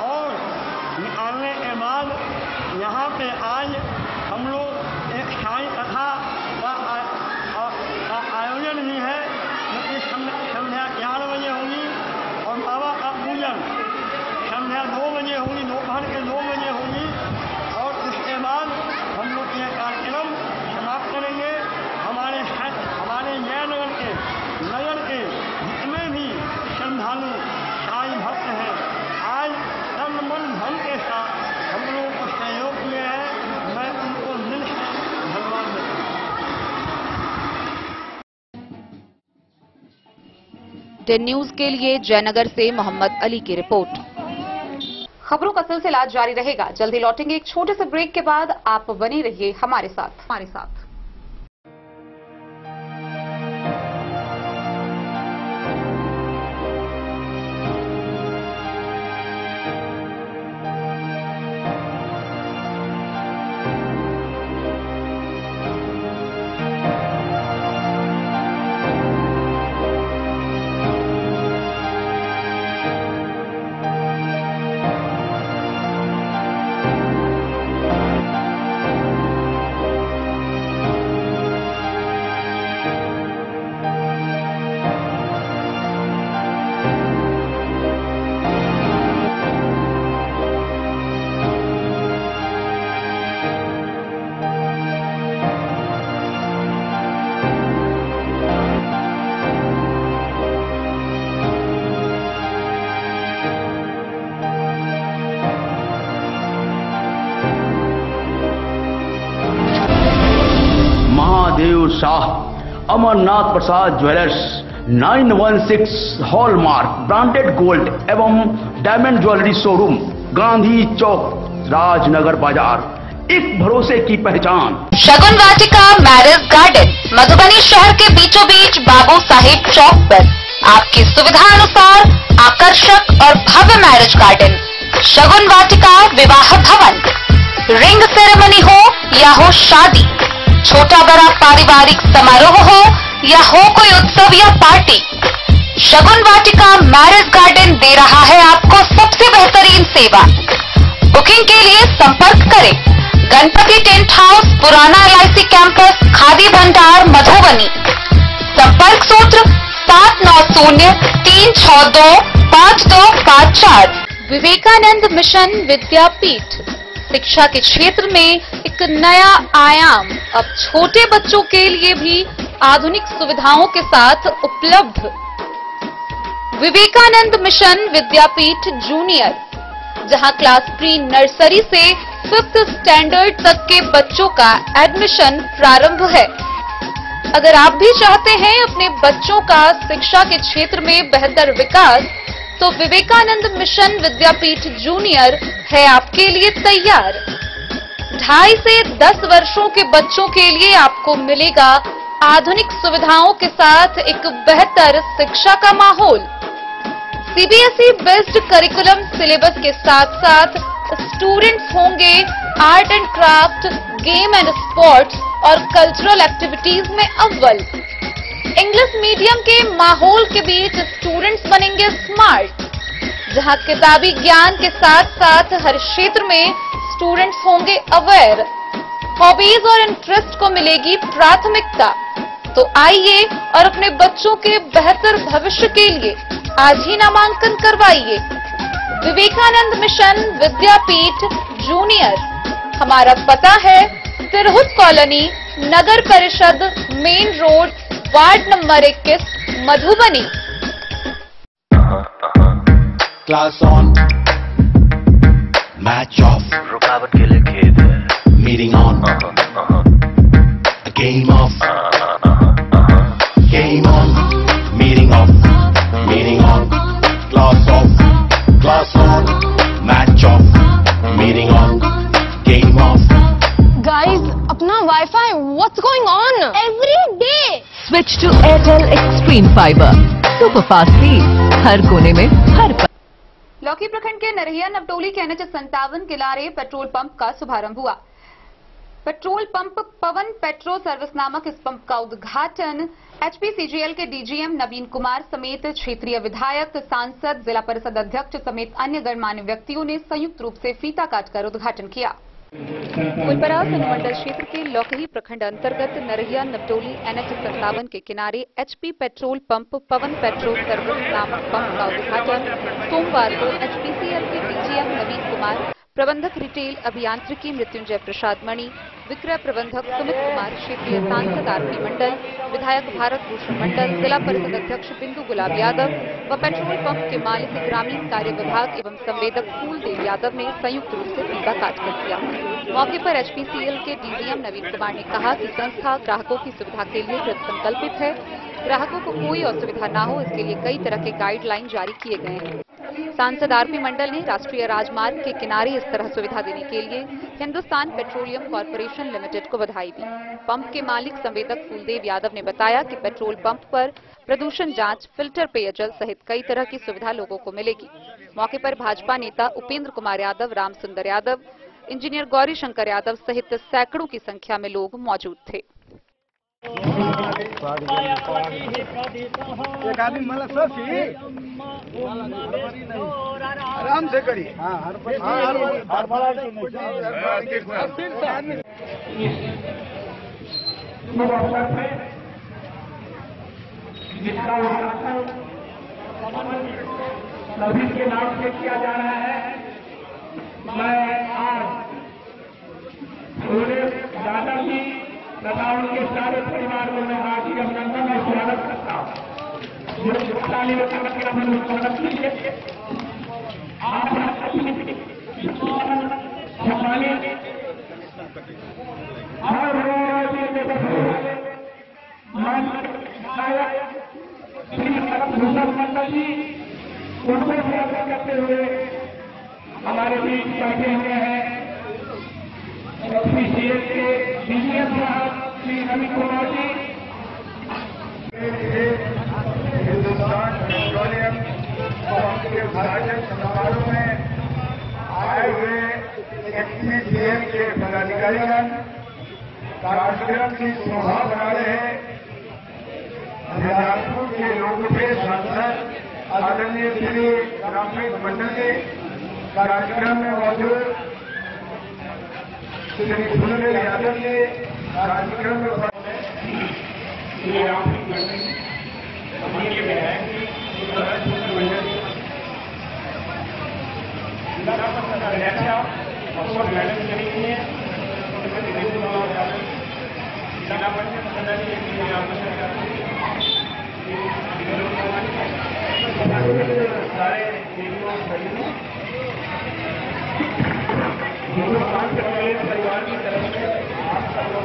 और निकालने के बाद यहाँ पे आज हम लोग एक साई कथा का आयोजन भी है, जो संध्या 4 बजे होगी और बाबा का पूजन संध्या 2 बजे होगी, दोपहर के 2 बजे होगी और उसके बाद हम लोग ये कार्यक्रम समाप्त करेंगे। हमारे जयनगर के नगर के जितने भी श्रद्धालु साईं भक्त हैं, आज तन मन धन के साथ हम लोगों को सहयोग किए हैं। मैं उनको दिल से धन्यवाद देता हूँ। डेन न्यूज के लिए जयनगर से मोहम्मद अली की रिपोर्ट। खबरों का सिलसिला जारी रहेगा। जल्दी लौटेंगे एक छोटे से ब्रेक के बाद। आप बने रहिए हमारे साथ। महादेव शाह अमरनाथ प्रसाद ज्वेलर्स 916 हॉलमार्क ब्रांडेड गोल्ड एवं डायमंड ज्वेलरी शोरूम, गांधी चौक, राजनगर बाजार, एक भरोसे की पहचान। शगुन वाटिका मैरिज गार्डन मधुबनी शहर के बीचों बीच बाबू साहिब चौक पर आपकी सुविधा अनुसार आकर्षक और भव्य मैरिज गार्डन। शगुन वाटिका विवाह भवन, रिंग सेरेमनी हो या हो शादी, छोटा बड़ा पारिवारिक समारोह हो या हो कोई उत्सव या पार्टी, शगुन वाटिका मैरिज गार्डन दे रहा है आपको सबसे बेहतरीन सेवा। बुकिंग के लिए संपर्क करें गणपति टेंट हाउस, पुराना LIC कैंपस, खादी भंडार, मधुबनी। संपर्क सूत्र 7903625254। विवेकानंद मिशन विद्यापीठ शिक्षा के क्षेत्र में एक नया आयाम अब छोटे बच्चों के लिए भी आधुनिक सुविधाओं के साथ उपलब्ध। विवेकानंद मिशन विद्यापीठ जूनियर, जहां क्लास प्री नर्सरी से 5th स्टैंडर्ड तक के बच्चों का एडमिशन प्रारंभ है। अगर आप भी चाहते हैं अपने बच्चों का शिक्षा के क्षेत्र में बेहतर विकास, तो विवेकानंद मिशन विद्यापीठ जूनियर है आपके लिए तैयार। 2.5 से 10 वर्षों के बच्चों के लिए आपको मिलेगा आधुनिक सुविधाओं के साथ एक बेहतर शिक्षा का माहौल। CBSE बेस्ड करिकुलम सिलेबस के साथ साथ स्टूडेंट्स होंगे art and craft, game and sports और कल्चरल एक्टिविटीज में अव्वल। इंग्लिश मीडियम के माहौल के बीच स्टूडेंट्स बनेंगे स्मार्ट, जहां किताबी ज्ञान के साथ साथ हर क्षेत्र में स्टूडेंट्स होंगे अवेयर। हॉबीज और इंटरेस्ट को मिलेगी प्राथमिकता। तो आइए और अपने बच्चों के बेहतर भविष्य के लिए आज ही नामांकन करवाइए। विवेकानंद मिशन विद्यापीठ जूनियर, हमारा पता है तिरहुत कॉलोनी, नगर परिषद, main road, ward number 21, Madhubani. Class on, match of, रुकावट के लिए खेद है, meeting on, game of, game on, meeting of, meeting on, class on, match of, meeting on, game of. Guys, अपना wifi, what's going on? Every day. Switch to Airtel Extreme Fiber. Super fast speed, हर कोने में हर लौकी प्रखंड के नरहिया नवटोली के NH 57 किनारे petrol pump का शुभारंभ हुआ। पेट्रोल पंप पवन पेट्रो सर्विस नामक इस पंप का उद्घाटन HPCGL के DGM नवीन कुमार समेत क्षेत्रीय विधायक, सांसद, जिला परिषद अध्यक्ष समेत अन्य गणमान्य व्यक्तियों ने संयुक्त रूप से फीता काटकर उद्घाटन किया। फुलपरास अनुमंडल क्षेत्र के लौकही प्रखंड अंतर्गत नरहिया नवटोली NH 57 के किनारे HP पेट्रोल पंप पवन पेट्रोल सर्विस नामक पंप का उद्घाटन सोमवार को HPCL के DGM नवीन कुमार, प्रबंधक रिटेल अभियांत्रिकी मृत्युंजय प्रसाद मणि, विक्रय प्रबंधक सुमित कुमार, क्षेत्रीय सांसद आरपी मंडल, विधायक भारत भूषण मंडल, जिला परिषद अध्यक्ष बिंदु गुलाब यादव व पेट्रोल पंप के मालिक ग्रामीण कार्य विभाग एवं संवेदक फूलदेव यादव ने संयुक्त रूप से फीता काटकर किया। मौके पर HPCL के DGM नवीन कुमार ने कहा कि संस्था ग्राहकों की सुविधा के लिए कृत संकल्पित है। ग्राहकों को कोई असुविधा न हो, इसके लिए कई तरह के गाइडलाइन जारी किए गए हैं। सांसद आरपी मंडल ने राष्ट्रीय राजमार्ग के किनारे इस तरह सुविधा देने के लिए हिंदुस्तान पेट्रोलियम कॉर्पोरेशन लिमिटेड को बधाई दी। पंप के मालिक संवेदक फूलदेव यादव ने बताया कि पेट्रोल पंप पर प्रदूषण जांच, फिल्टर पेयजल सहित कई तरह की सुविधा लोगों को मिलेगी। मौके पर भाजपा नेता उपेंद्र कुमार यादव, राम सुंदर यादव, इंजीनियर गौरी शंकर यादव सहित सैकड़ों की संख्या में लोग मौजूद थे। एक आदमी मतलब सोची आराम से करिए। जिसका उद्घाटन सभी के नाम से किया जा रहा है, मैं आज पूरे दादा जी तथा उनके सारे परिवार को मैं हार्दिक अभिनंदन और स्वागत करता हूँ। स्वागत कीजिए। आप मंडल जी उनको स्वागत करते हुए हमारे बीच बैठे हुए हैं HPCL के DGM साहब श्री नवीन कुमार जी। हिंदुस्तान पेट्रोलियम के उद्घाटन समारोह में आए हुए HPCL के पदाधिकारीगण कार्यक्रम की शोभा बढ़ा रहे हैं। झंझारपुर के लोकप्रिय सांसद आदरणीय श्री रामप्रीत मंडल जी कार्यक्रम में मौजूद, श्री फूलदेव यादव जी कार्यक्रम में परिवार की तरफ से आप सब लोग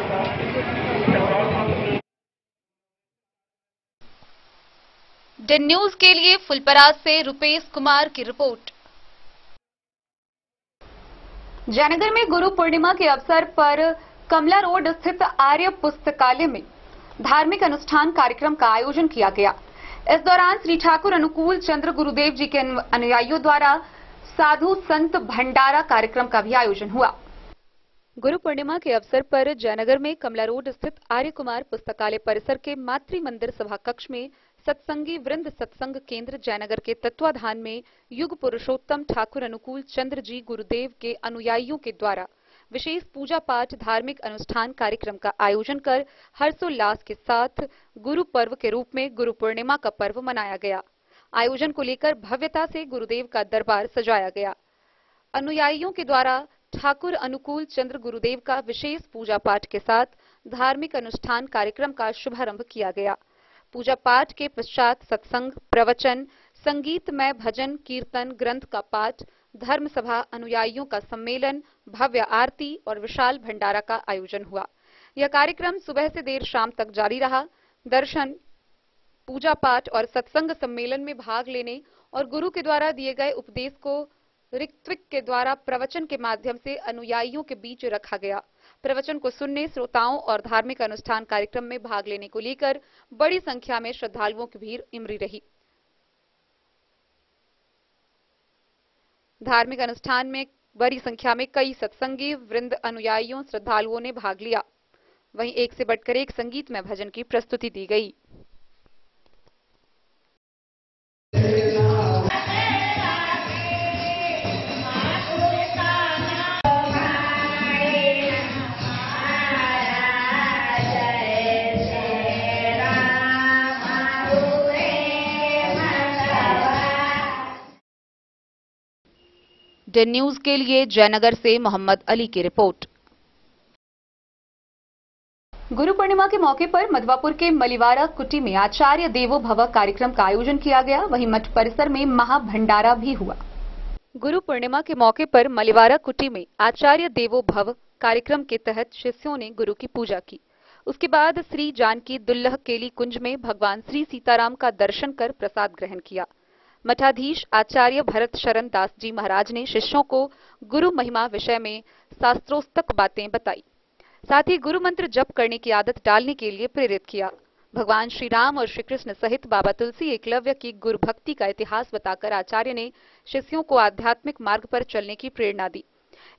डेन न्यूज के लिए फुलपरास से रुपेश कुमार की रिपोर्ट। जयनगर में गुरु पूर्णिमा के अवसर पर कमला रोड स्थित आर्य पुस्तकालय में धार्मिक अनुष्ठान कार्यक्रम का आयोजन किया गया। इस दौरान श्री ठाकुर अनुकूल चंद्र गुरुदेव जी के अनुयायियों द्वारा साधु संत भंडारा कार्यक्रम का भी आयोजन हुआ। गुरु पूर्णिमा के अवसर पर जयनगर में कमला रोड स्थित आर्य कुमार पुस्तकालय परिसर के मातृ मंदिर सभा कक्ष में सत्संगी वृंद सत्संग केंद्र जयनगर के तत्वाधान में युग पुरुषोत्तम ठाकुर अनुकूल चंद्र जी गुरुदेव के अनुयायियों के द्वारा विशेष पूजा पाठ धार्मिक अनुष्ठान कार्यक्रम का आयोजन कर हर्षोल्लास के साथ गुरु पर्व के रूप में गुरु पूर्णिमा का पर्व मनाया गया। आयोजन को लेकर भव्यता से गुरुदेव का दरबार सजाया गया। अनुयायियों के द्वारा ठाकुर अनुकूल चंद्र गुरुदेव का विशेष पूजा पाठ के साथ धार्मिक अनुष्ठान कार्यक्रम का शुभारंभ किया गया। पूजा पाठ के पश्चात सत्संग, प्रवचन, संगीतमय भजन कीर्तन, ग्रंथ का पाठ, धर्म सभा, अनुयायियों का सम्मेलन, भव्य आरती और विशाल भंडारा का आयोजन हुआ। यह कार्यक्रम सुबह से देर शाम तक जारी रहा। दर्शन, पूजा पाठ और सत्संग सम्मेलन में भाग लेने और गुरु के द्वारा दिए गए उपदेश को ऋत्विक के द्वारा प्रवचन के माध्यम से अनुयायियों के बीच रखा गया। प्रवचन को सुनने, श्रोताओं और धार्मिक अनुष्ठान कार्यक्रम में भाग लेने को लेकर बड़ी संख्या में श्रद्धालुओं की भीड़ उमड़ी रही। धार्मिक अनुष्ठान में बड़ी संख्या में कई सत्संगी वृंद, अनुयायियों, श्रद्धालुओं ने भाग लिया। वहीं एक से बढ़कर एक संगीतमय भजन की प्रस्तुति दी गई। डेन न्यूज के लिए जयनगर से मोहम्मद अली की रिपोर्ट। गुरु पूर्णिमा के मौके पर मधवापुर के मलिवारा कुटी में आचार्य देवो भव कार्यक्रम का आयोजन किया गया। वहीं मठ परिसर में महाभंडारा भी हुआ। गुरु पूर्णिमा के मौके पर मलिवारा कुटी में आचार्य देवो भव कार्यक्रम के तहत शिष्यों ने गुरु की पूजा की। उसके बाद श्री जानकी दुल्लह केली कुंज में भगवान श्री सीताराम का दर्शन कर प्रसाद ग्रहण किया। मठाधीश आचार्य भरत शरण दास जी महाराज ने शिष्यों को गुरु महिमा विषय में शास्त्रोक्त बातें बताई। साथ ही गुरु मंत्र जप करने की आदत डालने के लिए प्रेरित किया। भगवान श्री राम और श्री कृष्ण सहित बाबा तुलसी एकलव्य की गुरु भक्ति का इतिहास बताकर आचार्य ने शिष्यों को आध्यात्मिक मार्ग पर चलने की प्रेरणा दी।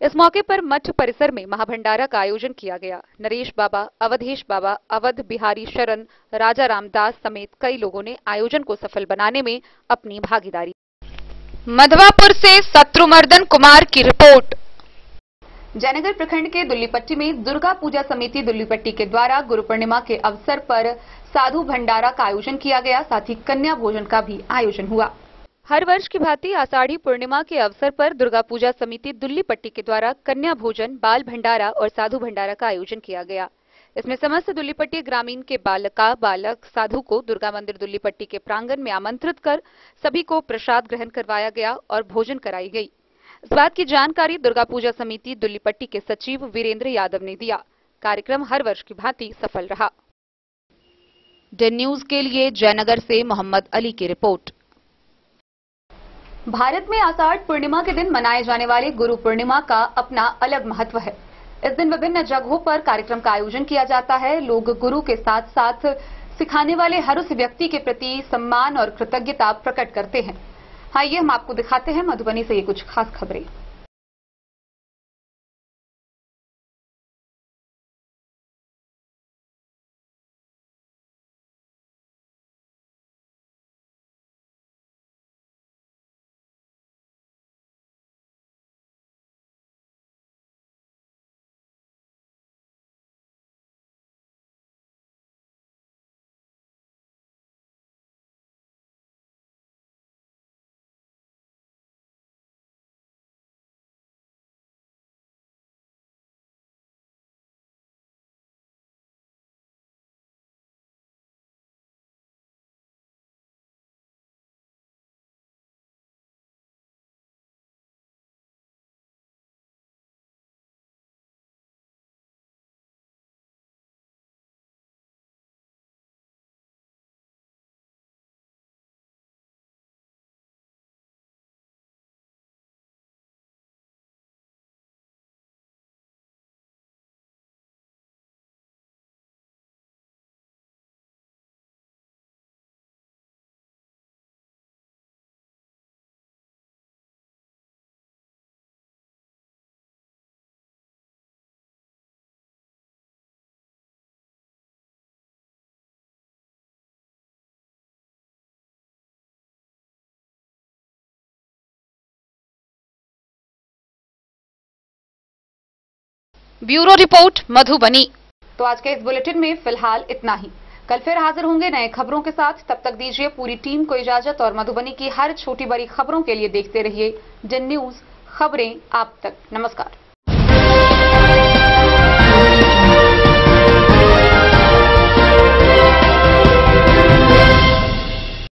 इस मौके पर मठ परिसर में महाभंडारा का आयोजन किया गया। नरेश बाबा, अवधेश बाबा, अवध बिहारी शरण, राजा रामदास समेत कई लोगों ने आयोजन को सफल बनाने में अपनी भागीदारी। मधवापुर से शत्रुमर्दन कुमार की रिपोर्ट। जयनगर प्रखंड के दुल्लीपट्टी में दुर्गा पूजा समिति दुल्लीपट्टी के द्वारा गुरु पूर्णिमा के अवसर पर साधु भंडारा का आयोजन किया गया। साथ ही कन्या भोजन का भी आयोजन हुआ। हर वर्ष की भांति आषाढ़ी पूर्णिमा के अवसर पर दुर्गा पूजा समिति दुल्लीपट्टी के द्वारा कन्या भोजन, बाल भंडारा और साधु भंडारा का आयोजन किया गया। इसमें समस्त दुल्लीपट्टी ग्रामीण के बालक साधु को दुर्गा मंदिर दुल्लीपट्टी के प्रांगण में आमंत्रित कर सभी को प्रसाद ग्रहण करवाया गया और भोजन कराई गई। इस बात की जानकारी दुर्गा पूजा समिति दुल्लीपट्टी के सचिव वीरेंद्र यादव ने दिया। कार्यक्रम हर वर्ष की भांति सफल रहा। डेन न्यूज के लिए जयनगर से मोहम्मद अली की रिपोर्ट। भारत में आषाढ़ पूर्णिमा के दिन मनाए जाने वाले गुरु पूर्णिमा का अपना अलग महत्व है। इस दिन विभिन्न जगहों पर कार्यक्रम का आयोजन किया जाता है। लोग गुरु के साथ साथ सिखाने वाले हर उस व्यक्ति के प्रति सम्मान और कृतज्ञता प्रकट करते हैं। आइए हम आपको दिखाते हैं मधुबनी से ये कुछ खास खबरें। Bureau report Madhubani. तो आज के इस बुलेटिन में फिलहाल इतना ही। कल फिर हाजिर होंगे नए खबरों के साथ। तब तक दीजिए पूरी टीम को इजाजत और मधुबनी की हर छोटी बड़ी खबरों के लिए देखते रहिए डेन न्यूज, खबरें आप तक। नमस्कार।